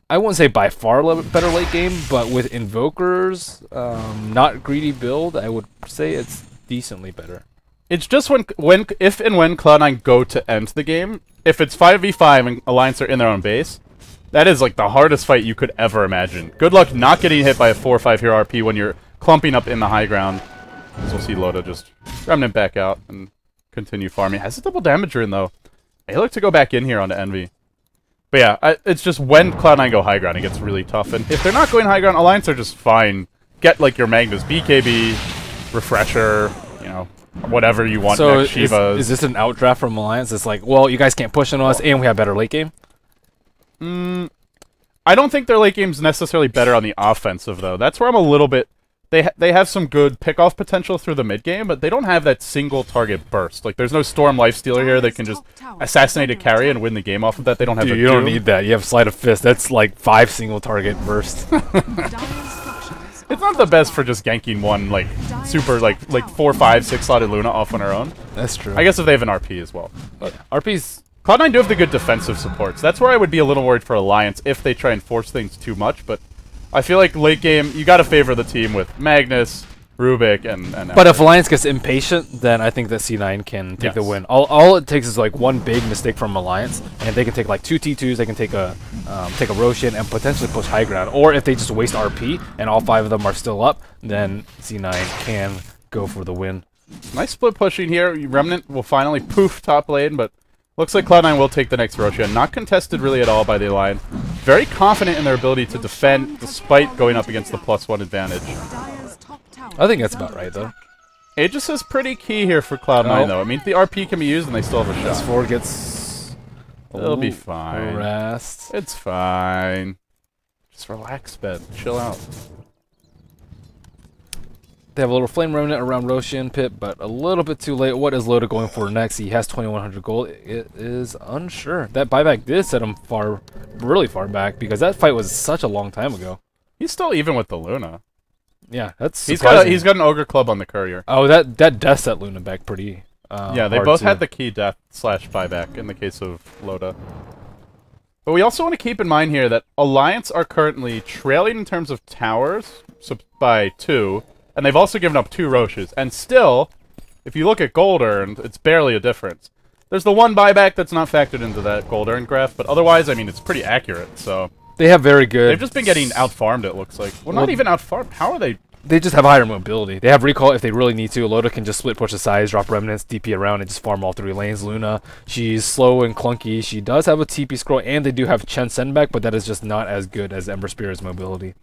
B: I wouldn't say by far better late game, but with Invokers, not greedy build, I would say it's decently better.
A: It's just if and when Cloud9 go to end the game, if it's 5v5 and Alliance are in their own base, that is like the hardest fight you could ever imagine. Good luck not getting hit by a 4 or 5 hero RP when you're clumping up in the high ground. As we'll see Loda just remnant back out and continue farming. Has a double damager in though. They look to go back in here onto Envy. But yeah, it's just when Cloud9 go high ground, it gets really tough. And if they're not going high ground, Alliance are just fine. Get like your Magnus, BKB, Refresher, you know, whatever you want.
B: So
A: next, Shivas.
B: Is this an outdraft from Alliance? It's like, well, you guys can't push on us, and we have better late game?
A: I don't think their late game's necessarily better on the offensive, though. That's where I'm a little bit... They have some good pick-off potential through the mid game, but they don't have that single target burst. Like, there's no Storm Lifestealer here that can just assassinate a carry and win the game off of that. They don't have
B: Dude, you don't need that. You have Sleight of Fist. That's like 5 single target bursts.
A: It's not the best for just ganking one, like, super, like 4, 5, 6 slotted Luna off on her own.
B: That's true.
A: I guess if they have an RP as well. But
B: yeah. RP's...
A: Cloud9 do have the good defensive supports. That's where I would be a little worried for Alliance if they try and force things too much, but I feel like late game, you gotta favor the team with Magnus, Rubik, and
B: but if Alliance gets impatient, then I think that C9 can take the win. All it takes is like one big mistake from Alliance, and they can take like 2 T2s, they can take a Roshan, and potentially push high ground. Or if they just waste RP, and all 5 of them are still up, then C9 can go for the win.
A: Nice split pushing here. Remnant will finally poof top lane, but Looks like Cloud9 will take the next Roshia. Not contested really at all by the Alliance. Very confident in their ability to defend despite going up against the +1 advantage.
B: I think that's about right, though.
A: Aegis is pretty key here for Cloud9, though. I mean, the RP can be used and they still have a shot.
B: S4 gets...
A: It'll be fine.
B: Harassed.
A: It's fine. Just relax, Ben. Chill out.
B: They have a little Flame Remnant around Roshan Pit, but a little bit too late. What is Loda going for next? He has 2,100 gold. It is unsure. That buyback did set him really far back, because that fight was such a long time ago.
A: He's still even with the Luna.
B: Yeah, that's
A: he's
B: surprising.
A: got an Ogre Club on the courier.
B: Oh, that death set Luna back pretty
A: yeah, they
B: hard
A: both
B: too.
A: had the key death / buyback in the case of Loda. But we also want to keep in mind here that Alliance are currently trailing in terms of towers by 2, and they've also given up 2 Roches. And still, if you look at gold earned, it's barely a difference. There's the 1 buyback that's not factored into that gold earned graph, but otherwise, I mean, it's pretty accurate, so...
B: They have very good...
A: They've just been getting out-farmed, it looks like. Well, not even out-farmed. How are they...
B: They just have higher mobility. They have recall if they really need to. Loda can just split push aside, drop remnants, DP around, and just farm all 3 lanes. Luna, she's slow and clunky. She does have a TP scroll, and they do have Chen send back, but that is just not as good as Ember Spirit's mobility.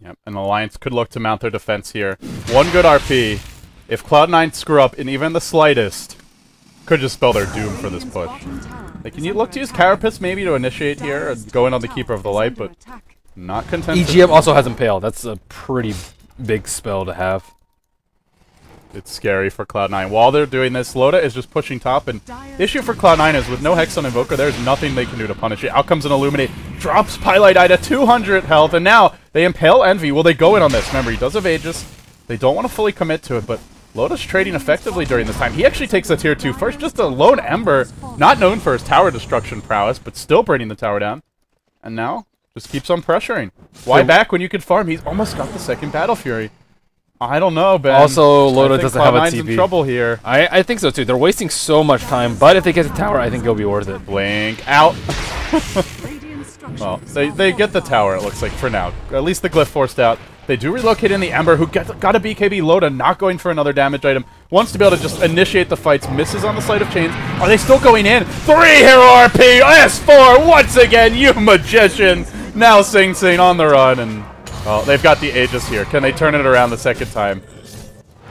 A: Yep, and Alliance could look to mount their defense here. 1 good RP. If Cloud9 screw up in even the slightest, could just spell their doom for this push. They can look to use Carapace maybe to initiate here, or go in on the Keeper of the Light, but not content.
B: EGM also has Impale. That's a pretty big spell to have.
A: It's scary for Cloud9. While they're doing this, Loda is just pushing top, and the issue for Cloud9 is with no Hex on Invoker, there's nothing they can do to punish it. Out comes an Illuminate, drops Pylite Eye to 200 health, and now they impale Envy. Will they go in on this? Remember, he does have Aegis. They don't want to fully commit to it, but Loda's trading effectively during this time. He actually takes a tier 2 first, just a lone Ember, not known for his tower destruction prowess, but still bringing the tower down. And now, just keeps on pressuring. Why back when you could farm? He's almost got the second Battle Fury. I don't know, Ben.
B: Also, Loda doesn't have a TP.
A: In trouble here.
B: I think so too. They're wasting so much time, but if they get the tower, I think it'll be worth it.
A: Blink out. Well, they get the tower, it looks like, for now. At least the glyph forced out. They do relocate in the Ember, who got a BKB. Loda not going for another damage item. Wants to be able to just initiate the fights. Misses on the Sleight of Chains. Are they still going in? 3 hero RP! S4 once again, you magician! Now Sing Sing on the run, and well, they've got the Aegis here. Can they turn it around the second time?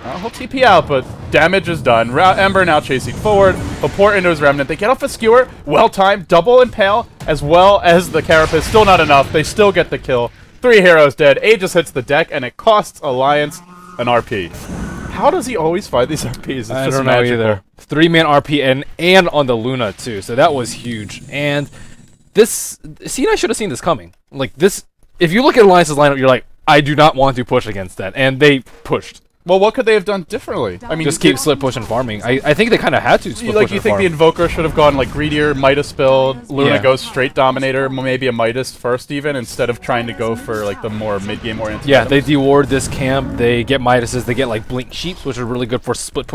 A: He'll TP out, but damage is done. Ember now chasing forward. He'll pour into his Remnant. They get off a Skewer. Well-timed. Double Impale, as well as the Carapace. Still not enough. They still get the kill. 3 heroes dead. Aegis hits the deck, and it costs Alliance an RP. How does he always find these RPs? It's
B: I
A: just
B: don't know
A: magical.
B: either. 3-man RP and on the Luna too, so that was huge. And this, see, I should have seen this coming. Like this, if you look at Alliance's lineup, you're like, I do not want to push against that, and they pushed.
A: Well, what could they have done differently? I mean,
B: Just keep split push and farming. I think they kind of had to split push
A: you
B: and
A: think
B: farm.
A: the Invoker should have gone like greedier, Midas build, Luna
B: Yeah.
A: goes straight Dominator, maybe a Midas first even, instead of trying to go for like the more mid-game oriented
B: Yeah, they
A: items?
B: deward this camp. They get Midases. They get like Blink Sheeps, which are really good for split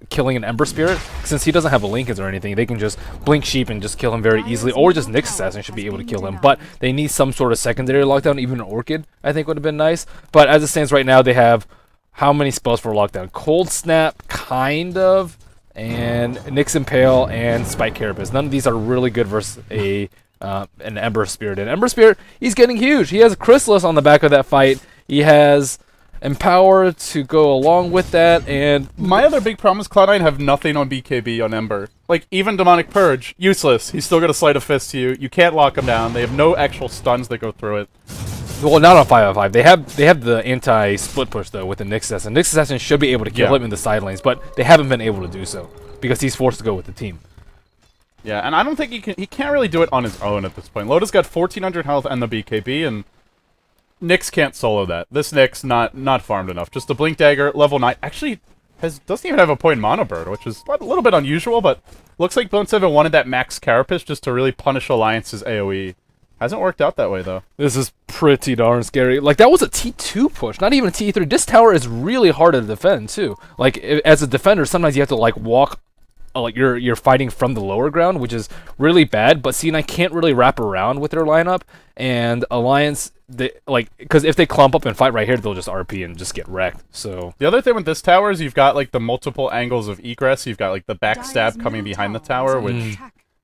B: killing an Ember Spirit. Since he doesn't have a Lincolns or anything, they can just Blink Sheep and just kill him very easily. Or just Nyx Assassin should be able to kill him. But they need some sort of secondary lockdown. Even an Orchid, I think, would have been nice. But as it stands right now, they have how many spells for lockdown? Cold Snap, kind of, and Nyx Impale and Spike Carapace. None of these are really good versus an Ember Spirit. And Ember Spirit, he's getting huge. He has Chrysalis on the back of that fight. He has Empower to go along with that, and
A: My other big problem is Cloud9 have nothing on BKB on Ember. Like, even Demonic Purge, useless. He's still got a Sleight of Fist to you. You can't lock him down. They have no actual stuns that go through it.
B: well, not on 5-5. They have the anti-split push though with the Nyx Assassin. Nyx Assassin should be able to kill him in the side lanes, but they haven't been able to do so because he's forced to go with the team.
A: Yeah, and I don't think he can't really do it on his own at this point. Loda's got 1400 health and the BKB, and Nyx can't solo that. This Nyx not farmed enough. Just a Blink Dagger, level 9. Actually, doesn't even have a point Mono Bird, which is a little bit unusual, but looks like Bone 7 wanted that max Carapace just to really punish Alliance's AoE. Hasn't worked out that way, though.
B: This is pretty darn scary. Like, that was a T2 push, not even a T3. This tower is really hard to defend, too. Like, as a defender, sometimes you have to, like, walk like you're fighting from the lower ground, which is really bad. But C9 can't really wrap around with their lineup, and Alliance, because if they clump up and fight right here, they'll just RP and just get wrecked. So
A: the other thing with this tower is you've got like the multiple angles of egress. You've got like the backstab coming behind the tower, which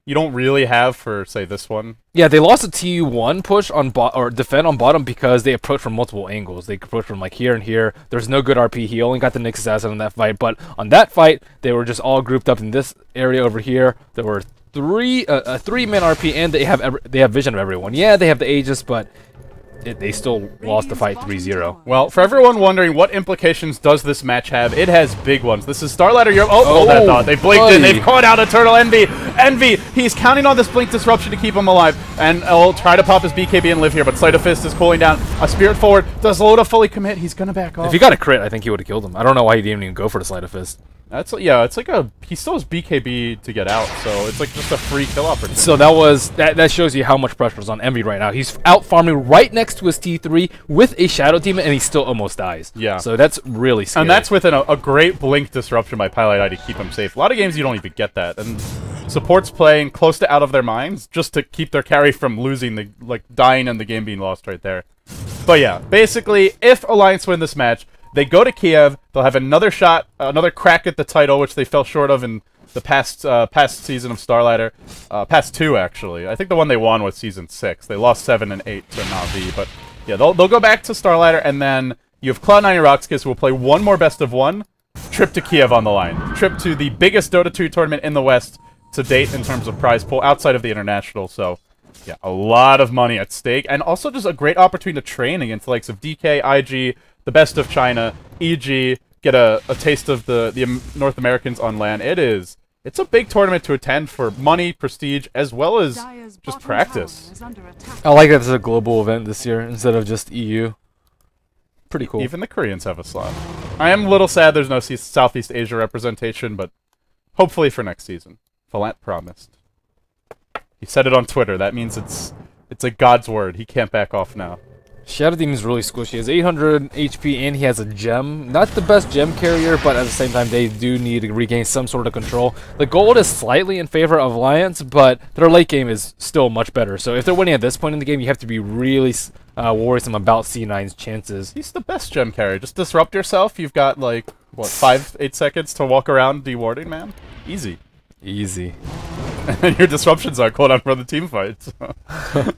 A: you don't really have for, say, this one.
B: Yeah, they lost a T1 push on or defend on bottom because they approached from multiple angles. They approached from like here and here. There's no good RP. He only got the Nyx assassin on that fight, but on that fight, they were just all grouped up in this area over here. There were three-man RP, and they have vision of everyone. Yeah, they have the Aegis, but they still lost the fight 3-0.
A: Well, for everyone wondering what implications does this match have, it has big ones. This is Starladder Europe. Oh, that thought. They blinked in. They've caught out Eternal Envy. Envy, he's counting on this blink disruption to keep him alive. And he'll try to pop his BKB and live here, but Sleight of Fist is cooling down. A Spirit forward. Does Loda fully commit? He's going to back off.
B: If he got a crit, I think he would have killed him. I don't know why he didn't even go for the Sleight of Fist.
A: Yeah, it's like he still has BKB to get out, so it's like just a free kill opportunity.
B: So that shows you how much pressure is on Envy right now. He's out farming right next to his T3 with a Shadow Demon, and he still almost dies.
A: Yeah.
B: So that's really scary.
A: And that's within a great blink disruption by Pilot Eye to keep him safe. A lot of games you don't even get that, and support's playing close to out of their minds just to keep their carry from losing, dying and the game being lost right there. But yeah, basically, if Alliance win this match, they go to Kiev. They'll have another shot, another crack at the title, which they fell short of in the past season of Starladder. Past two, actually. I think the one they won was Season 6. They lost 7 and 8 to Na'Vi. But yeah, they'll go back to Starladder, and then you have Cloud9 and Roxkiss who will play one more best of one. Trip to Kiev on the line. Trip to the biggest Dota 2 tournament in the West to date in terms of prize pool outside of the international. So yeah, a lot of money at stake, and also just a great opportunity to train against the likes of DK, IG, the best of China, EG, get a taste of the North Americans on LAN. It's a big tournament to attend for money, prestige, as well as just practice.
B: I like that it's a global event this year instead of just EU. Pretty cool.
A: Even the Koreans have a slot. I am a little sad there's no Southeast Asia representation, but hopefully for next season. Valant promised. He said it on Twitter. That means it's a God's word. He can't back off now.
B: Shadow Demon's really squishy. He has 800 HP and he has a gem. Not the best gem carrier, but at the same time, they do need to regain some sort of control. The gold is slightly in favor of Alliance, but their late game is still much better. So if they're winning at this point in the game, you have to be really worrisome about C9's chances.
A: He's the best gem carrier. Just disrupt yourself. You've got, like, what, 5-8 seconds to walk around dewarding, man? Easy.
B: Easy.
A: And your disruptions are cooldown for the team fight. So. I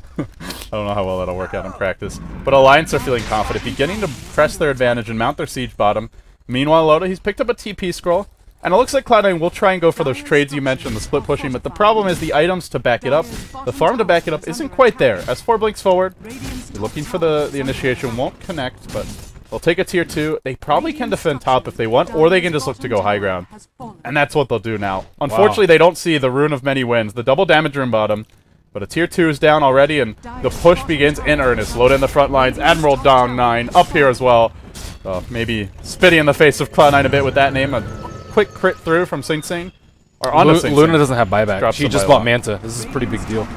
A: don't know how well that'll work out in practice. But Alliance are feeling confident, beginning to press their advantage and mount their siege bottom. Meanwhile, Loda, he's picked up a TP scroll. And it looks like Cloud9 will try and go for those trades you mentioned, the split pushing, but the problem is the items to back it up. The farm to back it up isn't quite there. As 4 blinks forward, you're looking for the initiation, won't connect, but they'll take a tier 2. They probably can defend top if they want, or they can just look to go high ground. And that's what they'll do now. Unfortunately, they don't see the Rune of Many Winds, the double damage rune bottom, but a tier 2 is down already, and the push begins in earnest. Loda in the front lines, Admiral down 9, up here as well. Maybe spitting in the face of Cloud9 a bit with that name. A quick crit through from Sing Sing. Or onto Sing Sing.
B: Luna doesn't have buyback. She just bought
A: long.
B: Manta. This is a pretty big deal.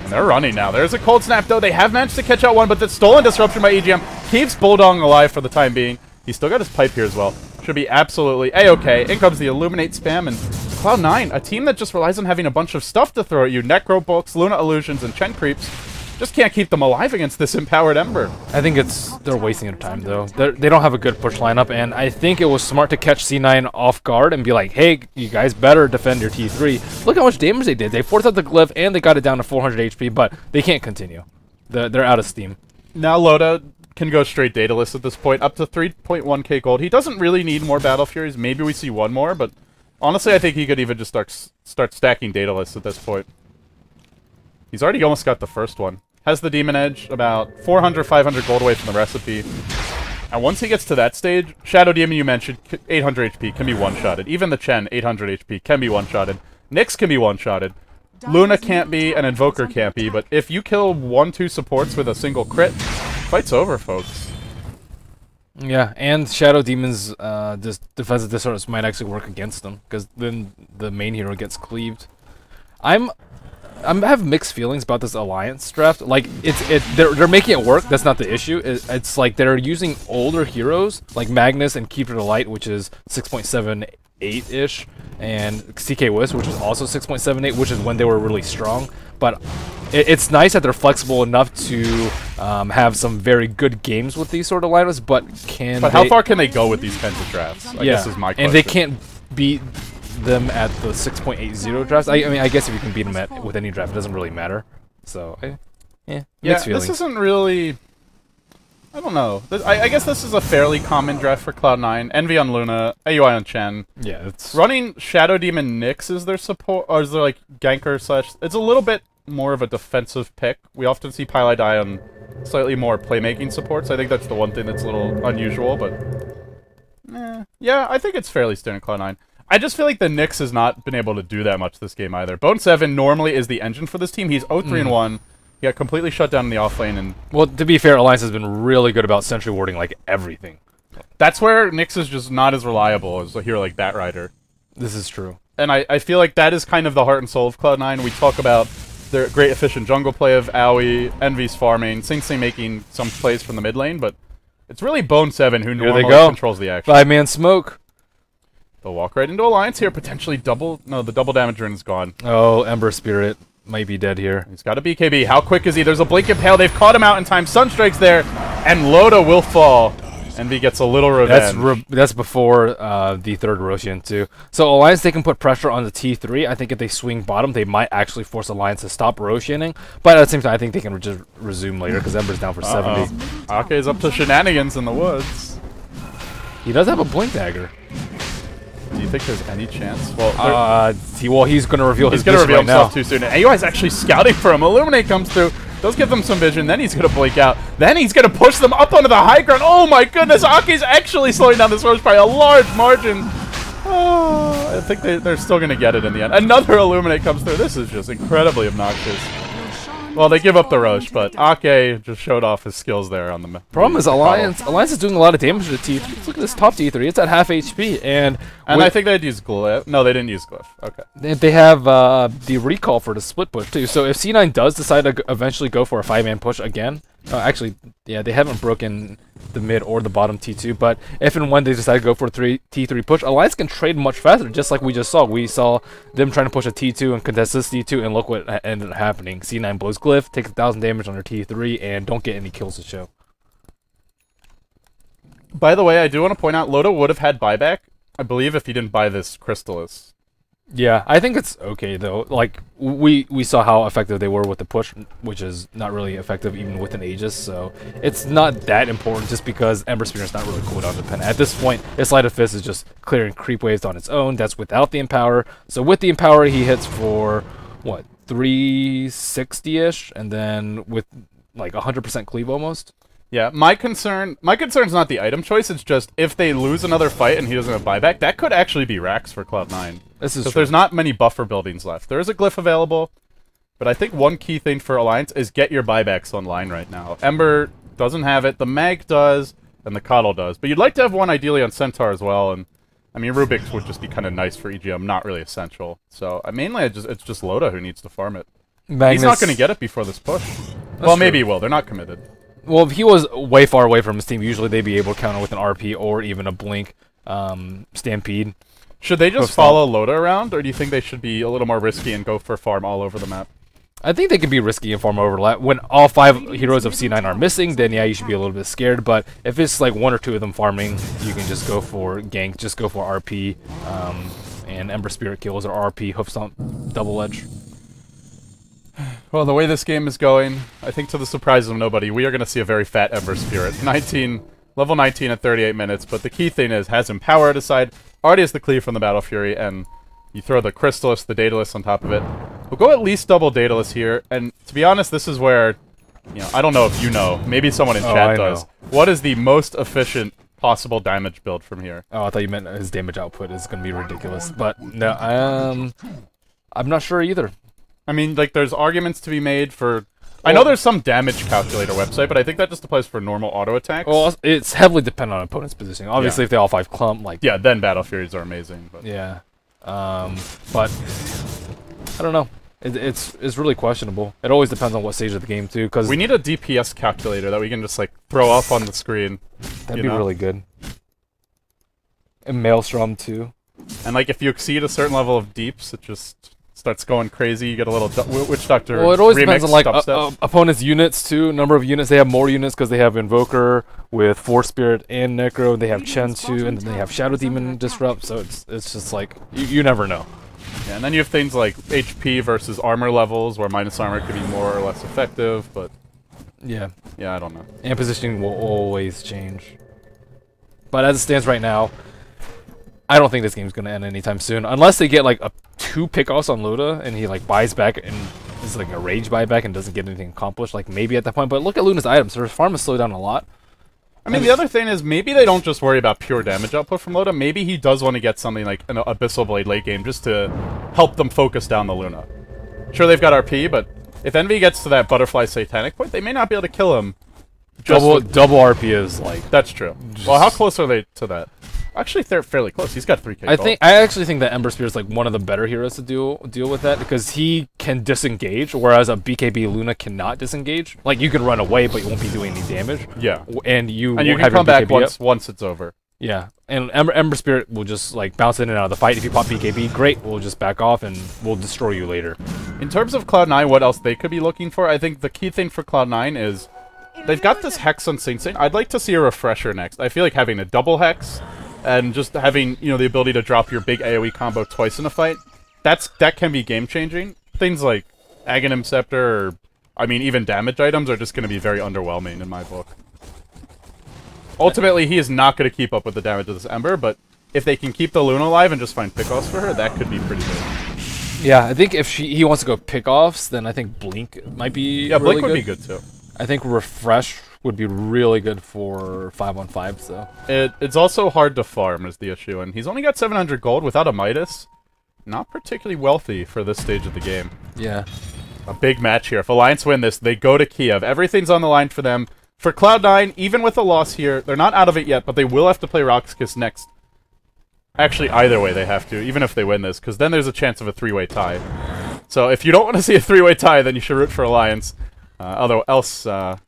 A: And they're running now. There's a cold snap, though. They have managed to catch out one, but the stolen disruption by EGM keeps Bulldog alive for the time being. He's still got his pipe here as well. Should be absolutely A-okay. In comes the Illuminate spam, and Cloud9, a team that just relies on having a bunch of stuff to throw at you. Necro Books, Luna Illusions, and Chen Creeps. Just can't keep them alive against this empowered Ember.
B: I think they're wasting their time, though. They don't have a good push lineup, and I think it was smart to catch C9 off guard and be like, hey, you guys better defend your T3. Look how much damage they did. They forced out the glyph, and they got it down to 400 HP, but they can't continue. They're out of steam.
A: Now Loda can go straight Daedalus at this point, up to 3.1k gold. He doesn't really need more Battle Furies. Maybe we see one more, but honestly, I think he could even just start stacking Daedalus at this point. He's already almost got the first one. Has the Demon Edge, about 400, 500 gold away from the recipe. And once he gets to that stage, Shadow Demon, you mentioned, 800 HP, can be one-shotted. Even the Chen, 800 HP, can be one-shotted. Nyx can be one-shotted. Luna can't be, and Invoker can't be, but if you kill 1-2 supports with a single crit, fight's over, folks.
B: Yeah, and Shadow Demon's defensive disorders might actually work against them, because then the main hero gets cleaved. I have mixed feelings about this Alliance draft. Like, they're making it work. That's not the issue. It's like they're using older heroes like Magnus and Keeper of the Light, which is 6.7 6.8-ish, and CK Wisp, which was also 6.78, which is when they were really strong. But it's nice that they're flexible enough to have some very good games with these sort of lineups, but
A: how far can they go with these kinds of drafts? I guess is my question.
B: And they can't beat them at the 6.80 drafts. I mean, I guess if you can beat them with any draft, it doesn't really matter. So, mixed feelings.
A: This isn't really... I don't know. I guess this is a fairly common draft for Cloud9. Envy on Luna, AUI on Chen.
B: Yeah, it's...
A: Running Shadow Demon Nyx is their support, or is there like ganker slash... It's a little bit more of a defensive pick. We often see Pylai die on slightly more playmaking supports. I think that's the one thing that's a little unusual, but... yeah, I think it's fairly standard Cloud9. I just feel like the Nyx has not been able to do that much this game either. Bone7 normally is the engine for this team. He's 0-3-1. He got completely shut down in the offlane, and...
B: Well, to be fair, Alliance has been really good about sentry warding, like, everything.
A: That's where Nyx is just not as reliable as a hero like Batrider.
B: This is true.
A: And I feel like that is kind of the heart and soul of Cloud9. We talk about their great efficient jungle play of Aoi, Envy's farming, Sing Sing making some plays from the mid lane, but it's really Bone7 who normally controls the action.
B: 5-man smoke.
A: They'll walk right into Alliance here, potentially double... No, the double damage rune is gone.
B: Oh, Ember Spirit might be dead here.
A: He's got a BKB. How quick is he? There's a Blink Impale. They've caught him out in time. Sunstrike's there, and Loda will fall. Envy gets a little revenge.
B: That's before the third Roshan, too. So Alliance, they can put pressure on the T3. I think if they swing bottom, they might actually force Alliance to stop Roshaning. But at the same time, I think they can just resume later, because Ember's down for 70.
A: Ake's up to shenanigans in the woods.
B: He does have a Blink Dagger.
A: Do you think there's any chance? Well,
B: he's going to reveal his vision. He's
A: going to reveal himself too soon. AUI's actually scouting for him. Illuminate comes through. Does give them some vision. Then he's going to blink out. Then he's going to push them up onto the high ground. Oh my goodness. Ake's actually slowing down this Roche by a large margin. Oh, I think they're still going to get it in the end. Another Illuminate comes through. This is just incredibly obnoxious. Well, they give up the Roche, but Ake just showed off his skills there on the...
B: Problem is Alliance is doing a lot of damage to the T3. Look at this top T3. It's at half HP, and
A: I think they'd use Glyph. No, they didn't use Glyph. Okay.
B: They have the recall for the split push, too. So if C9 does decide to eventually go for a 5-man push again... actually, yeah, they haven't broken the mid or the bottom T2, but if and when they decide to go for a T3 push, Alliance can trade much faster, just like we just saw. We saw them trying to push a T2 and contest this T2, and look what ended up happening. C9 blows Glyph, takes 1,000 damage on their T3, and don't get any kills to show.
A: By the way, I do want to point out, Loda would have had buyback, I believe, if he didn't buy this Crystallis.
B: Yeah, I think it's okay, though. Like, we saw how effective they were with the push, which is not really effective even with an Aegis, so it's not that important just because Ember Spirit's not really cooldown dependent. At this point, his Sleight of Fist is just clearing creep waves on its own. That's without the Empower. So with the Empower, he hits for, what, 360-ish, and then with, like, 100% cleave almost.
A: Yeah, my concern's not the item choice, it's just if they lose another fight and he doesn't have buyback, that could actually be Rax for Cloud9.
B: This is true.
A: Because there's not many buffer buildings left. There is a Glyph available, but I think one key thing for Alliance is get your buybacks online right now. Ember doesn't have it, the Mag does, and the Coddle does. But you'd like to have one ideally on Centaur as well, and I mean, Rubik's would just be kind of nice for EGM, not really essential. So mainly it's just Loda who needs to farm it. Magnus. He's not going to get it before this push. Well, maybe he will. They're not committed.
B: Well, if he was way far away from his team, usually they'd be able to counter with an RP or even a Blink Stampede.
A: Should they just follow Loda around, or do you think they should be a little more risky and go for farm all over the map?
B: I think they can be risky and farm overlap. When all 5 heroes of C9 are missing, then yeah, you should be a little bit scared. But if it's like 1 or 2 of them farming, you can just go for gank, just go for RP, and Ember Spirit kills, or RP, Hoof Stomp, Double Edge.
A: Well, the way this game is going, I think to the surprise of nobody, we are going to see a very fat Ember Spirit. Level 19 at 38 minutes, but the key thing is, has Empower at his side, already has the cleave from the Battle Fury, and you throw the Crystallis, the Daedalus on top of it. We'll go at least double Daedalus here, and to be honest, this is where, you know, I don't know if you know, maybe someone in chat does. What is the most efficient possible damage build from here?
B: Oh, I thought you meant his damage output is going to be ridiculous, but no, I'm not sure either.
A: I mean, like, there's arguments to be made for... I know there's some damage calculator website, but I think that just applies for normal auto attacks.
B: Well, it's heavily dependent on opponent's positioning. Obviously, if they all 5 clump, like...
A: Yeah, then Battle Furies are amazing. But.
B: Yeah. But... I don't know. It's really questionable. It always depends on what stage of the game, too, because...
A: We need a DPS calculator that we can just, like, throw up on the screen.
B: That'd be really good. And Maelstrom, too.
A: And like if you exceed a certain level of deeps, it just starts going crazy. You get a little Witch Doctor.
B: Well, it always
A: remix
B: depends on like
A: dubstep.
B: opponents' units too. Number of units. They have more units because they have Invoker with Force Spirit and Necro. They have Chen too, and then they have Shadow Demon Disrupt. So it's just like you never know.
A: Yeah, and then you have things like HP versus armor levels, where minus armor could be more or less effective, but
B: Yeah.
A: yeah, I don't know.
B: And positioning will always change. But as it stands right now, I don't think this game's gonna end anytime soon, unless they get like 2 pickoffs on Loda and he like buys back and is like a rage buyback and doesn't get anything accomplished. Like maybe at that point, but look at Luna's items. Her farm has slowed down a lot.
A: I mean, the other thing is maybe they don't just worry about pure damage output from Loda. Maybe he does want to get something like an Abyssal Blade late game just to help them focus down the Luna. Sure, they've got RP, but if Envy gets to that Butterfly Satanic point, they may not be able to kill him.
B: Double RP is like...
A: That's true. Well, how close are they to that? Actually, they're fairly close. He's got 3k gold.
B: I actually think that Ember Spear is like one of the better heroes to deal with that, because he can disengage, whereas a BKB Luna cannot disengage. Like you can run away, but you won't be doing any damage.
A: Yeah,
B: and you
A: can
B: have
A: come
B: your
A: back
B: BKB
A: once it's over.
B: Yeah, and Ember Spirit will just like bounce in and out of the fight. If you pop BKB, great. We'll just back off and we'll destroy you later.
A: In terms of Cloud9, what else they could be looking for? I think the key thing for Cloud9 is they've got this Hex on Sing Sing. I'd like to see a refresher next. I feel like having a double Hex and just having, you know, the ability to drop your big AoE combo twice in a fight, that can be game-changing. Things like Aghanim Scepter, or, I mean, even damage items are just going to be very underwhelming in my book. Ultimately, he is not going to keep up with the damage of this Ember, but if they can keep the Luna alive and just find pickoffs for her, that could be pretty good.
B: Yeah, I think if he wants to go pickoffs, then I think Blink might be
A: Blink would be good too.
B: I think Refresh would be really good for 5-on-5s, though.
A: It's also hard to farm is the issue, and he's only got 700 gold without a Midas. Not particularly wealthy for this stage of the game.
B: Yeah.
A: A big match here. If Alliance win this, they go to Kiev. Everything's on the line for them. For Cloud9, even with a loss here, they're not out of it yet, but they will have to play Roxkiss next. Actually, either way they have to, even if they win this, because then there's a chance of a 3-way tie. So if you don't want to see a 3-way tie, then you should root for Alliance. Else,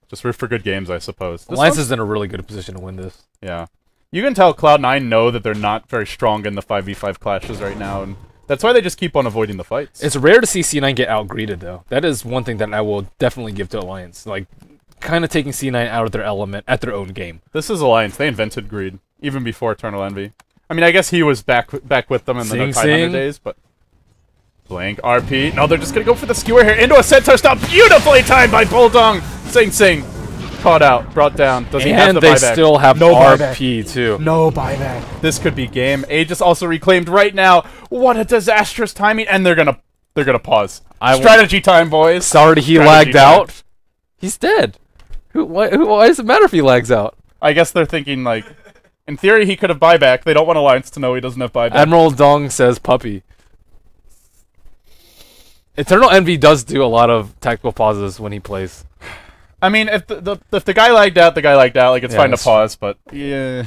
A: just root for good games, I suppose.
B: Alliance is in a really good position to win this.
A: Yeah. You can tell Cloud9 know that they're not very strong in the 5v5 clashes right now, and that's why they just keep on avoiding the fights.
B: It's rare to see C9 get out-greeted, though. That is one thing that I will definitely give to Alliance. Like, kind of taking C9 out of their element at their own game.
A: This is Alliance. They invented greed, even before Eternal Envy. I mean, I guess he was back with them in the No Time 100 days, but... Blink, RP. No, they're just going to go for the skewer here. Into a Centaur Stomp. Beautifully timed by Buldong. Sing Sing. Caught out. Brought down. Does he have the buyback?
B: And they still have
A: no
B: RP,
A: buyback.
B: too.
A: No buyback. This could be game. Aegis also reclaimed right now. What a disastrous timing. And they're going to pause. Strategy time, boys.
B: Sorry he lagged out. He's dead. Why does it matter if he lags out?
A: I guess they're thinking, like, in theory, he could have buyback. They don't want Alliance to know he doesn't have buyback.
B: Admiral Dong says puppy. Eternal Envy does do a lot of tactical pauses when he plays.
A: I mean, if the guy lagged out, the guy lagged out. Like, it's fine to pause, but yeah.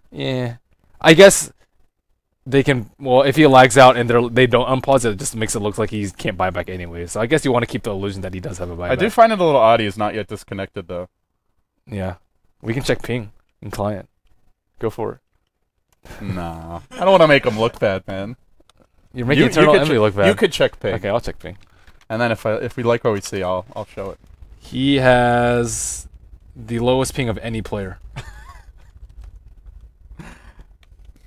B: Yeah. I guess they can... Well, if he lags out and they don't unpause it just makes it look like he can't buy back anyway. So I guess you want to keep the illusion that he does have a buyback.
A: I do find it a little odd he's not yet disconnected, though.
B: Yeah. We can check ping in client. Go for it.
A: Nah. I don't want to make him look bad, man.
B: You're making Eternal Envy look bad.
A: You could check ping.
B: Okay, I'll check ping.
A: And then if we like what we see, I'll show it.
B: He has the lowest ping of any player.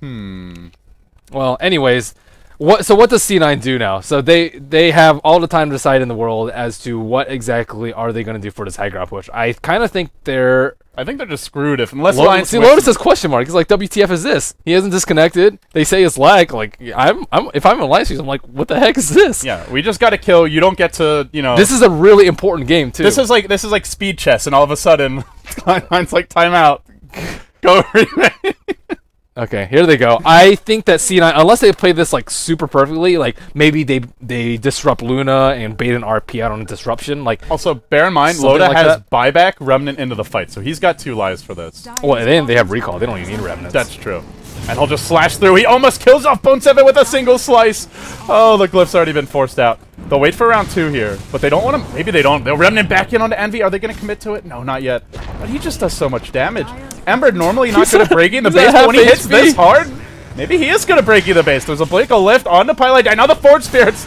B: Well, anyways, what does C9 do now? So they have all the time to decide in the world as to what exactly are they going to do for this high ground push. I kind of think they're
A: just screwed unless Alliance
B: see, Lotus says question mark. He's like, WTF is this? He hasn't disconnected. They say it's lag. Like if I'm Alliance, I'm like, what the heck is this?
A: Yeah, we just got to kill. You don't get to, you know.
B: This is a really important game too.
A: This is like speed chess, and all of a sudden, Cloud9's like timeout. Go remake.
B: Okay, here they go. I think that C9, unless they play this like super perfectly, like maybe they disrupt Luna and bait an RP out on a disruption. Like
A: also, bear in mind, Loda like has buyback Remnant into the fight, so he's got 2 lives for this.
B: Well, then they have recall. They don't even need Remnants.
A: That's true. And he'll just slash through. He almost kills off Bone 7 with a single slice. Oh, the glyph's already been forced out. They'll wait for round 2 here, but they don't want to. Maybe they don't. They'll Remnant back in onto Envy. Are they going to commit to it? No, not yet. But he just does so much damage. Ember normally not good at breaking the base, but when he hits this hard, Maybe he is going to break you the base. There's a Blinko lift onto Pylite. Now the Forge Spirit's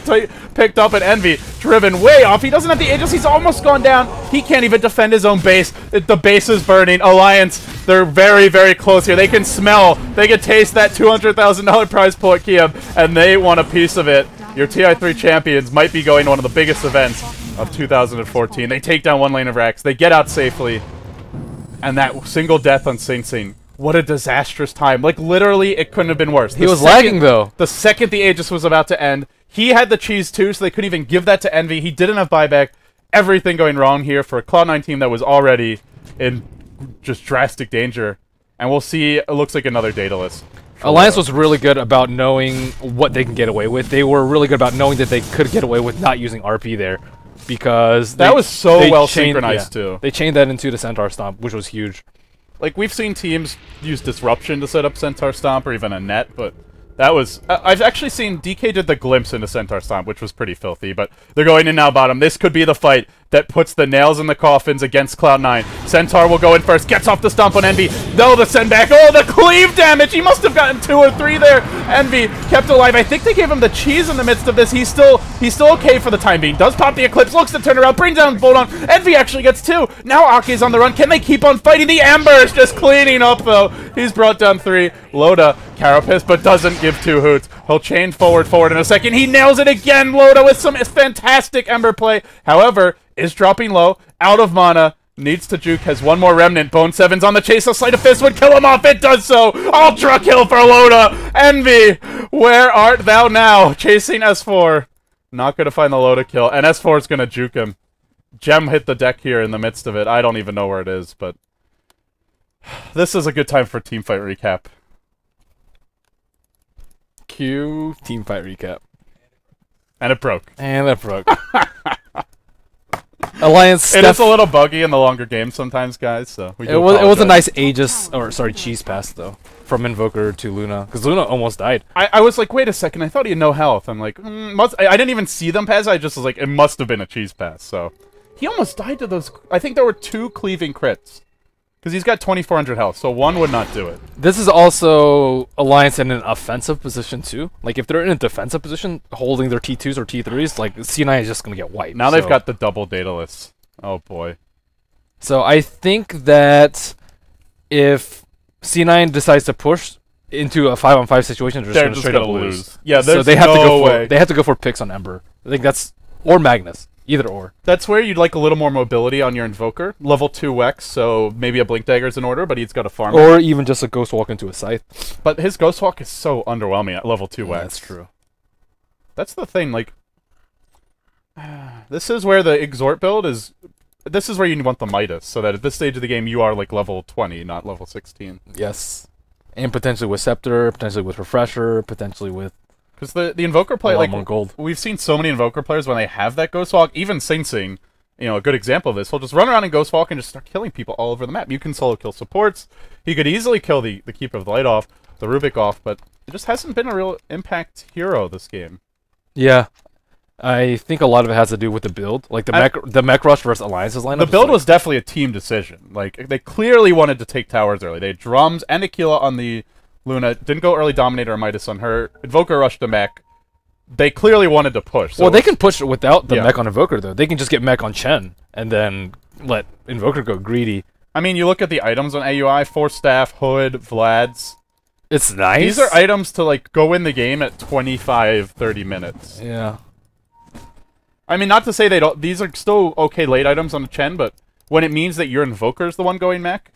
A: picked up, and Envy driven way off. He doesn't have the Aegis. He's almost gone down. He can't even defend his own base. The base is burning. Alliance, they're very, very close here. They can smell. They can taste that $200,000 prize pool at Kiev, and they want a piece of it. Your TI3 champions might be going to one of the biggest events of 2014. They take down one lane of Rax. They get out safely. And that single death on Sing Sing. What a disastrous time. Like, literally, it couldn't have been worse.
B: He was lagging, though.
A: The second the Aegis was about to end, he had the cheese, too, so they couldn't even give that to Envy. He didn't have buyback. Everything going wrong here for a Cloud9 team that was already in just drastic danger. And we'll see, it looks like another Daedalus.
B: Alliance was really good about knowing what they can get away with. They were really good about knowing that they could get away with not using RP there. Because
A: that was so well synchronized, too.
B: They chained that into the Centaur Stomp, which was huge.
A: Like, we've seen teams use Disruption to set up Centaur Stomp or even a net, but that was... I've actually seen DK did the Glimpse into Centaur Stomp, which was pretty filthy, but they're going in now bottom. This could be the fight that puts the nails in the coffins against Cloud9. Centaur will go in first, gets off the Stomp on Envy. No, the send back. Oh, the cleave damage! He must have gotten 2 or 3 there. Envy kept alive. I think they gave him the cheese in the midst of this. He's still okay for the time being. Does pop the Eclipse, looks to turn around, brings down Bolton. Envy actually gets 2. Now Ake's on the run. Can they keep on fighting? The Amber is just cleaning up, though. He's brought down 3. Loda, Carapace, but doesn't give 2 hoots. He'll chain forward in a second. He nails it again, Loda, with some fantastic Ember play. However, is dropping low, out of mana, needs to juke, has 1 more remnant. Bone 7's on the chase, a Sleight of Fist would kill him off, it does so! Ultra kill for Loda! Envy, where art thou now? Chasing S4, not gonna find the Loda kill, and S4's gonna juke him. Gem hit the deck here in the midst of it, I don't even know where it is, but... This is a good time for teamfight recap.
B: Cue teamfight recap.
A: And it broke.
B: And it broke. Alliance.
A: It is a little buggy in the longer game sometimes, guys. So it
B: was a nice Aegis, or sorry, cheese pass though, from Invoker to Luna, because Luna almost died.
A: I was like, wait a second, I thought he had no health. I'm like, I didn't even see them pass. I just was like, it must have been a cheese pass. So he almost died to those. I think there were 2 cleaving crits. Because he's got 2,400 health, so 1 would not do it.
B: This is also Alliance in an offensive position, too. Like, if they're in a defensive position, holding their T2s or T3s, like, C9 is just going to get wiped.
A: Now they've got the double Daedalus. Oh, boy.
B: So I think that if C9 decides to push into a 5-on-5 situation, they're just going to straight up lose.
A: Yeah,
B: so they have to go for they have to go for picks on Ember. I think that's... Or Magnus. Either or.
A: That's where you'd like a little more mobility on your Invoker. Level 2 Wex, so maybe a Blink Dagger's in order, but he's got a farm.
B: Or even just a Ghost Walk into a Scythe.
A: But his Ghost Walk is so underwhelming at level 2 Wex.
B: That's true.
A: That's the thing, like... This is where the Exhort build is... This is where you want the Midas, so that at this stage of the game you are like level 20, not level 16.
B: Yes. And potentially with Scepter, potentially with Refresher, potentially with...
A: Because the Invoker play, like,
B: gold.
A: We've seen so many Invoker players when they have that Ghost Walk, even Sing Sing, you know, a good example of this, he'll just run around and Ghost Walk and just start killing people all over the map. You can solo kill supports, he could easily kill the Keeper of the Light off, the Rubik off, but it just hasn't been a real impact hero this game.
B: Yeah. I think a lot of it has to do with the build. Like, the mech rush versus Alliance's lineup.
A: The build was definitely a team decision. Like, they clearly wanted to take towers early. They had Drums and Aquila on the Luna, didn't go early Dominator or Midas on her, Invoker rushed the mech. They clearly wanted to push. So
B: well, they can push without the mech on Invoker, though. They can just get mech on Chen, and then let Invoker go greedy.
A: I mean, you look at the items on AUI, Force Staff, Hood, Vlad's.
B: It's nice.
A: These are items to, like, go in the game at 25, 30 minutes.
B: Yeah.
A: I mean, not to say they don't... These are still okay late items on the Chen, but when it means that your Invoker's the one going mech,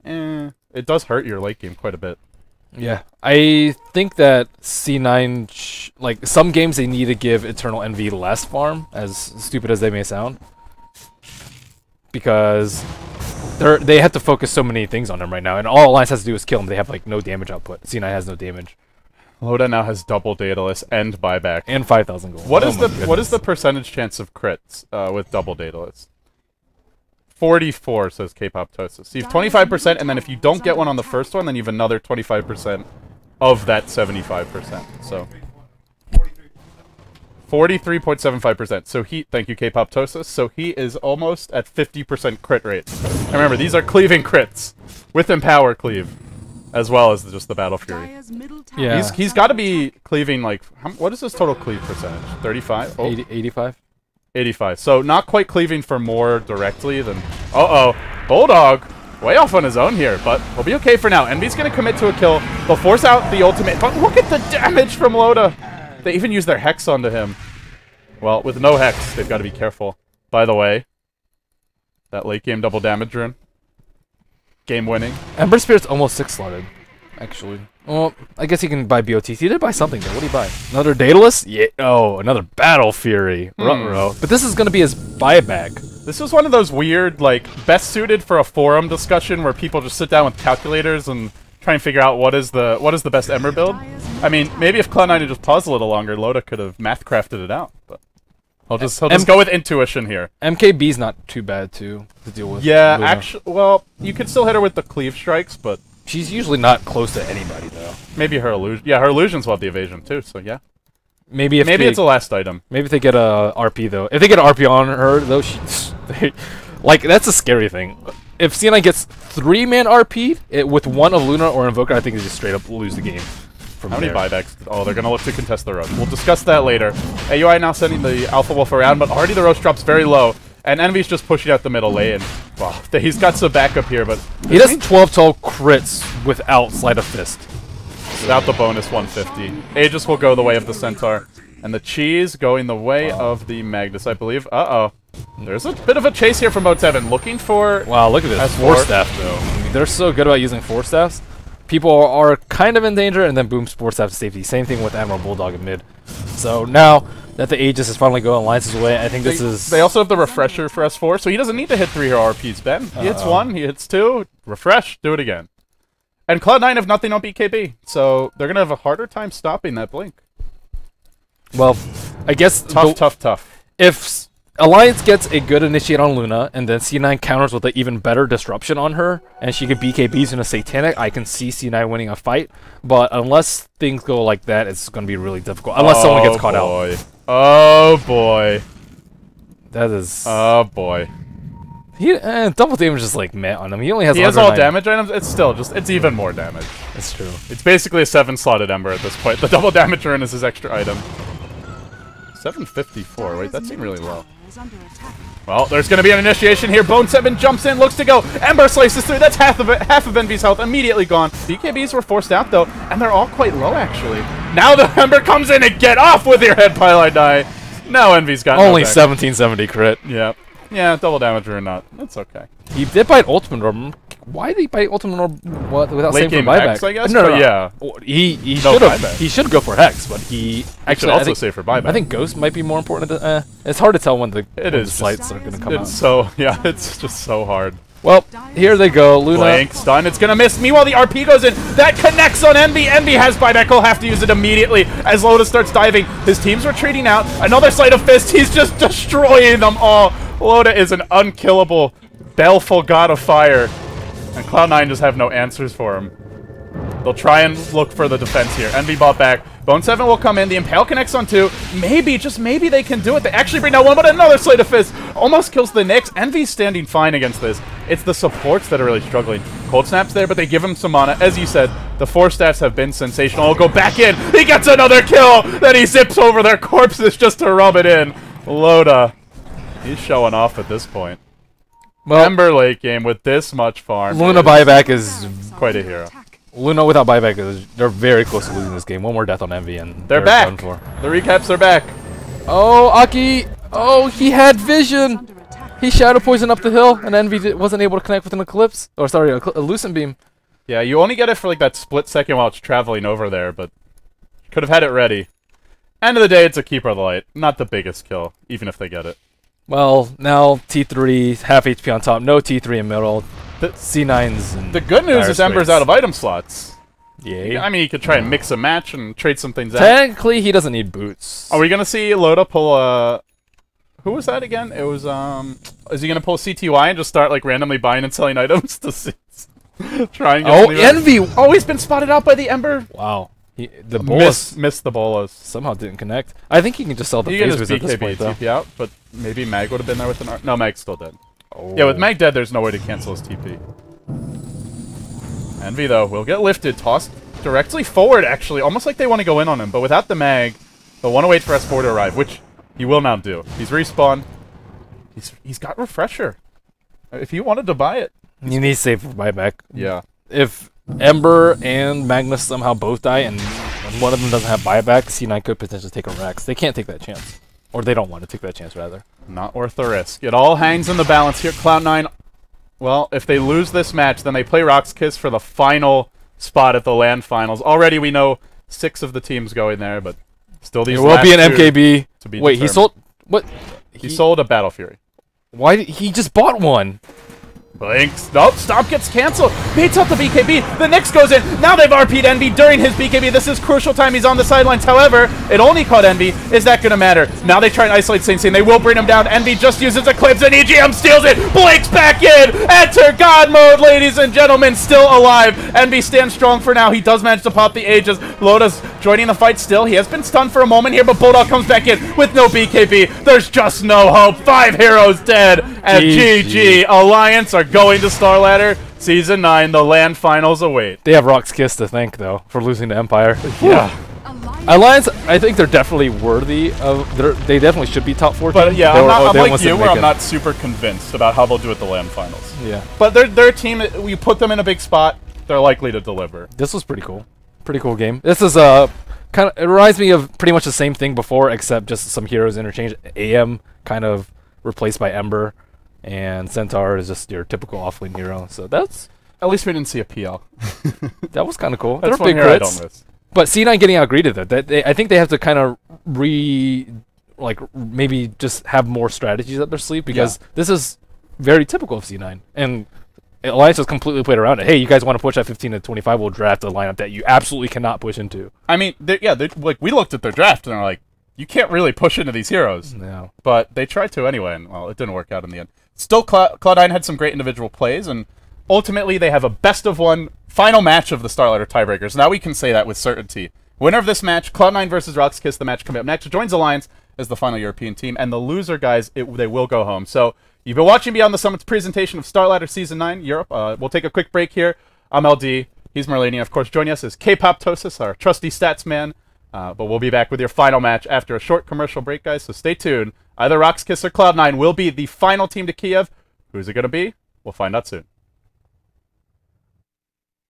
A: it does hurt your late game quite a bit.
B: Yeah, I think that C9, like, some games they need to give Eternal Envy less farm, as stupid as they may sound. Because they have to focus so many things on them right now, and all Alliance has to do is kill them. They have, like, no damage output. C9 has no damage.
A: Loda now has double Daedalus and buyback.
B: And 5,000 gold.
A: What is the percentage chance of crits with double Daedalus? 44, says K-Pop Toast. So you have 25%, and then if you don't get one on the first one, then you have another 25% of that 75%. So 43.75%. So thank you, K-Pop Toast. So he is almost at 50% crit rate. And remember, these are cleaving crits with Empower Cleave. as well as just the Battle Fury.
C: Dire's middle tower
B: Yeah.
C: is
A: He's got to
C: under
A: be
C: attack.
A: cleaving like what is his total cleave percentage? 35? Oh,
B: 85.
A: 85. So not quite cleaving for more directly than. Bulldog way off on his own here, but we'll be okay for now. Envy's gonna commit to a kill. They'll force out the ultimate, but look at the damage from Loda. They even use their Hex onto him. Well, with no Hex, they've got to be careful. By the way, that late game double damage rune. Game winning.
B: Ember Spirit's almost 6-slotted, actually. Well, I guess he can buy BOTC. He did buy something though. What did he buy? Another Daedalus? Yeah. Oh, another Battle Fury. Ruh-roh. But this is gonna be his buyback.
A: This was one of those weird, like, best suited for a forum discussion where people just sit down with calculators and try and figure out what is the best Ember build. I mean, maybe if Cloud9 had just paused a little longer, Loda could have math crafted it out. But he'll just go with intuition here.
B: MKB's not too bad to deal with.
A: Yeah,
B: Luna.
A: actually, well, you could still hit her with the cleave strikes, but
B: She's usually not close to anybody though.
A: maybe her illusion. Yeah, her illusions will have the evasion too. So yeah,
B: Maybe if
A: maybe
B: they,
A: it's a last item.
B: maybe if they get a RP though. If they get an RP on her though, like that's a scary thing. If C9 gets 3-man RP with one of Luna or Invoker, I think they just straight up lose the game. From
A: How many
B: there.
A: buybacks? Oh, they're gonna look to contest the roast. We'll discuss that later. AUI now sending the Alpha Wolf around, but already the roast drops very low. And Envy's just pushing out the middle lane. Wow, he's got some backup here, but
B: He does 12-12 crits without Sleight of Fist.
A: without the bonus 150. Aegis will go the way of the Centaur. And the Cheese going the way of the Magnus, I believe. Uh-oh. There's a bit of a chase here from Mode 7, looking for...
B: Wow, look at this.
A: That's
B: 4
A: four.
B: staff, though. I mean, they're so good about using 4 staffs. People are kind of in danger, and then boom, 4 staff to safety. Same thing with Admiral Bulldog in mid. So now that the Aegis is finally going Alliance's way, I think this is...
A: They also have the Refresher for S4, so he doesn't need to hit 3 hero RPs, Ben. He hits 1, he hits 2, refresh, do it again. And Cloud9 have nothing on BKB, so they're going to have a harder time stopping that blink.
B: Well, I guess...
A: Tough.
B: If Alliance gets a good initiate on Luna, and then C9 counters with an even better disruption on her, and she could BKBs in a Satanic, I can see C9 winning a fight. But unless things go like that, it's going to be really difficult. Unless someone gets caught out.
A: Oh boy.
B: That is...
A: Oh boy.
B: He, double damage is like meh on him. He only has
A: He has all
B: 109.
A: damage items, it's still just, it's even more damage.
B: That's true.
A: It's basically a 7-slotted Ember at this point. The double damage rune is his extra item. 754, wait, that seemed really low.
C: Is under attack.
A: Well, there's going to be an initiation here. Bone 7 jumps in, looks to go. Ember slices through. That's half of Envy's health immediately gone. BKBs were forced out, though, and they're all quite low, actually. Now the Ember comes in and get off with your head pile, I die. Now Envy's got
B: Only
A: no back.
B: 1770 crit.
A: Yeah. Yeah, double damage or not. That's okay.
B: He did bite Ultimate Orb. Why did he bite Ultimate Orb without
A: Late
B: saving for
A: game
B: buyback?
A: Hex, I guess?
B: No,
A: But yeah.
B: Oh, He
A: No
B: should have.
A: buyback.
B: He should go for Hex, but he
A: I should
B: actually
A: also
B: think,
A: say for buyback.
B: I think Ghost might be more important. Than, it's hard to tell when the
A: is
B: slights are going to come out.
A: It's so, yeah, it's just so hard.
B: Well, here they go. Luna.
A: Blank, stun, it's gonna miss. Meanwhile, the RP goes in. That connects on Envy. Envy has buyback. He'll have to use it immediately as Loda starts diving. His team's retreating out. Another Sleight of Fist. He's just destroying them all. Loda is an unkillable, baleful god of fire. And Cloud9 just have no answers for him. They'll try and look for the defense here. Envy bought back. Bone 7 will come in. The Impale connects on 2. Maybe, just maybe they can do it. They actually bring down 1, but another Sleight of Fist almost kills the Nyx. Envy's standing fine against this. It's the supports that are really struggling. Cold Snap's there, but they give him some mana. As you said, the 4 staffs have been sensational. He'll go back in. He gets another kill. Then he zips over their corpses just to rub it in. Loda, he's showing off at this point.
B: Well,
A: Ember late game with this much farm.
B: Luna
A: is
B: buyback is
A: quite a hero.
B: Luna without buyback is they're very close to losing this game. One more death on Envy and
A: They're back.
B: done for.
A: The recaps are back.
B: Oh, Aki! Oh, he had vision.
C: Under attack.
B: He shadow poisoned up the hill, and Envy wasn't able to connect with an Eclipse. Or sorry, a Lucent Beam.
A: Yeah, you only get it for like that split second while it's traveling over there, but could have had it ready. End of the day, it's a Keeper of the Light. Not the biggest kill, even if they get it.
B: Well, now T3 half HP on top, no T3 in middle. C9's. And
A: The good news
B: Dire
A: is Ember's
B: Straits.
A: out of item slots.
B: Yeah.
A: I mean, you could try and mix a match and trade some things out.
B: Technically, he doesn't need boots.
A: Are we gonna see Loda pull a? Who was that again? It was Is he gonna pull CTY and just start like randomly buying and selling items to see? Try and get
B: Oh,
A: some even-
B: Envy!
A: Oh, he's been spotted out by the Ember.
B: Wow. The bolus
A: Missed the bolas.
B: somehow didn't connect. I think he can just sell the
A: You can
B: phase
A: just
B: at this
A: BKB
B: point, though.
A: TP out, but maybe Mag would have been there with an No, Mag's still dead.
B: Oh.
A: Yeah, with Mag dead, there's no way to cancel his TP. Envy, though, will get lifted, tossed directly forward, actually, almost like they want to go in on him, but without the mag, they'll want to wait for S4 to arrive, which he will now do. He's respawned. He's got Refresher. If he wanted to buy it.
B: You need to save for buyback.
A: Yeah.
B: If Ember and Magnus somehow both die and one of them doesn't have buyback, C9 could potentially take a Rex. They can't take that chance. Or they don't want to take that chance, rather.
A: Not worth the risk. It all hangs in the balance here. Cloud9, well, if they lose this match, then they play Rock's Kiss for the final spot at the LAN finals. Already we know 6 of the teams going there, but still these
B: There will be an
A: last two
B: MKB.
A: to be
B: Wait, he
A: determined.
B: sold... What?
A: He sold a Battle Fury.
B: Why did he just bought one?
A: Blinks. Nope, Stomp gets canceled. Baits out the BKB. The Nyx goes in. Now they've RP'd Envy during his BKB. This is crucial time. He's on the sidelines. However, it only caught Envy. Is that going to matter? Now they try and isolate Saint Seiya. They will bring him down. Envy just uses Eclipse and EGM steals it. Blinks back in. Enter God mode, ladies and gentlemen. Still alive. Envy stands strong for now. He does manage to pop the Aegis. Loda's joining the fight still. He has been stunned for a moment here, but Bulldog comes back in with no BKB. There's just no hope. 5 heroes dead. And GG. Alliance are going to Starladder. Season 9, the LAN finals await.
B: They have Rock's Kiss to thank, though, for losing to Empire.
A: Yeah.
B: Alliance, I think they're definitely worthy of... They definitely should be top 4
A: But
B: team.
A: yeah, I'm like
B: almost
A: you,
B: didn't
A: where
B: make
A: I'm
B: it.
A: not super convinced about how they'll do at the LAN finals.
B: Yeah.
A: But they're a team that we put them in a big spot, they're likely to deliver.
B: This was pretty cool. Pretty cool game. This is a... kind of... It reminds me of pretty much the same thing before, except just some heroes interchanged. AM kind of replaced by Ember. And Centaur is just your typical offlane hero. So that's...
A: At least we didn't see a PL.
B: That was kind of cool.
A: That's
B: They're big
A: one hero I
B: crits.
A: don't miss.
B: But C9 getting outgreeded though. I think they have to kind of maybe just have more strategies up their sleeve because this is very typical of C9. And Alliance has completely played around it. Hey, you guys want to push at 15 to 25? We'll draft a lineup that you absolutely cannot push into.
A: I mean, like we looked at their draft and are like, you can't really push into these heroes.
B: No.
A: But they tried to anyway, and well, it didn't work out in the end. Still, Cloud9 had some great individual plays, and ultimately they have a best-of-1 final match of the Starladder Tiebreakers. Now we can say that with certainty. Winner of this match, Cloud9 versus Rock's Kiss, the match coming up next, joins Alliance as the final European team, and the loser, guys, they will go home. So you've been watching Beyond the Summit's presentation of Starladder Season 9 Europe. We'll take a quick break here. I'm LD. He's Merlania. Of course, joining us is K-Pop-Tosis, our trusty stats man. But we'll be back with your final match after a short commercial break, guys, so stay tuned. Either Rock's Kiss or Cloud9 will be the final team to Kiev. Who's it going to be? We'll find out soon.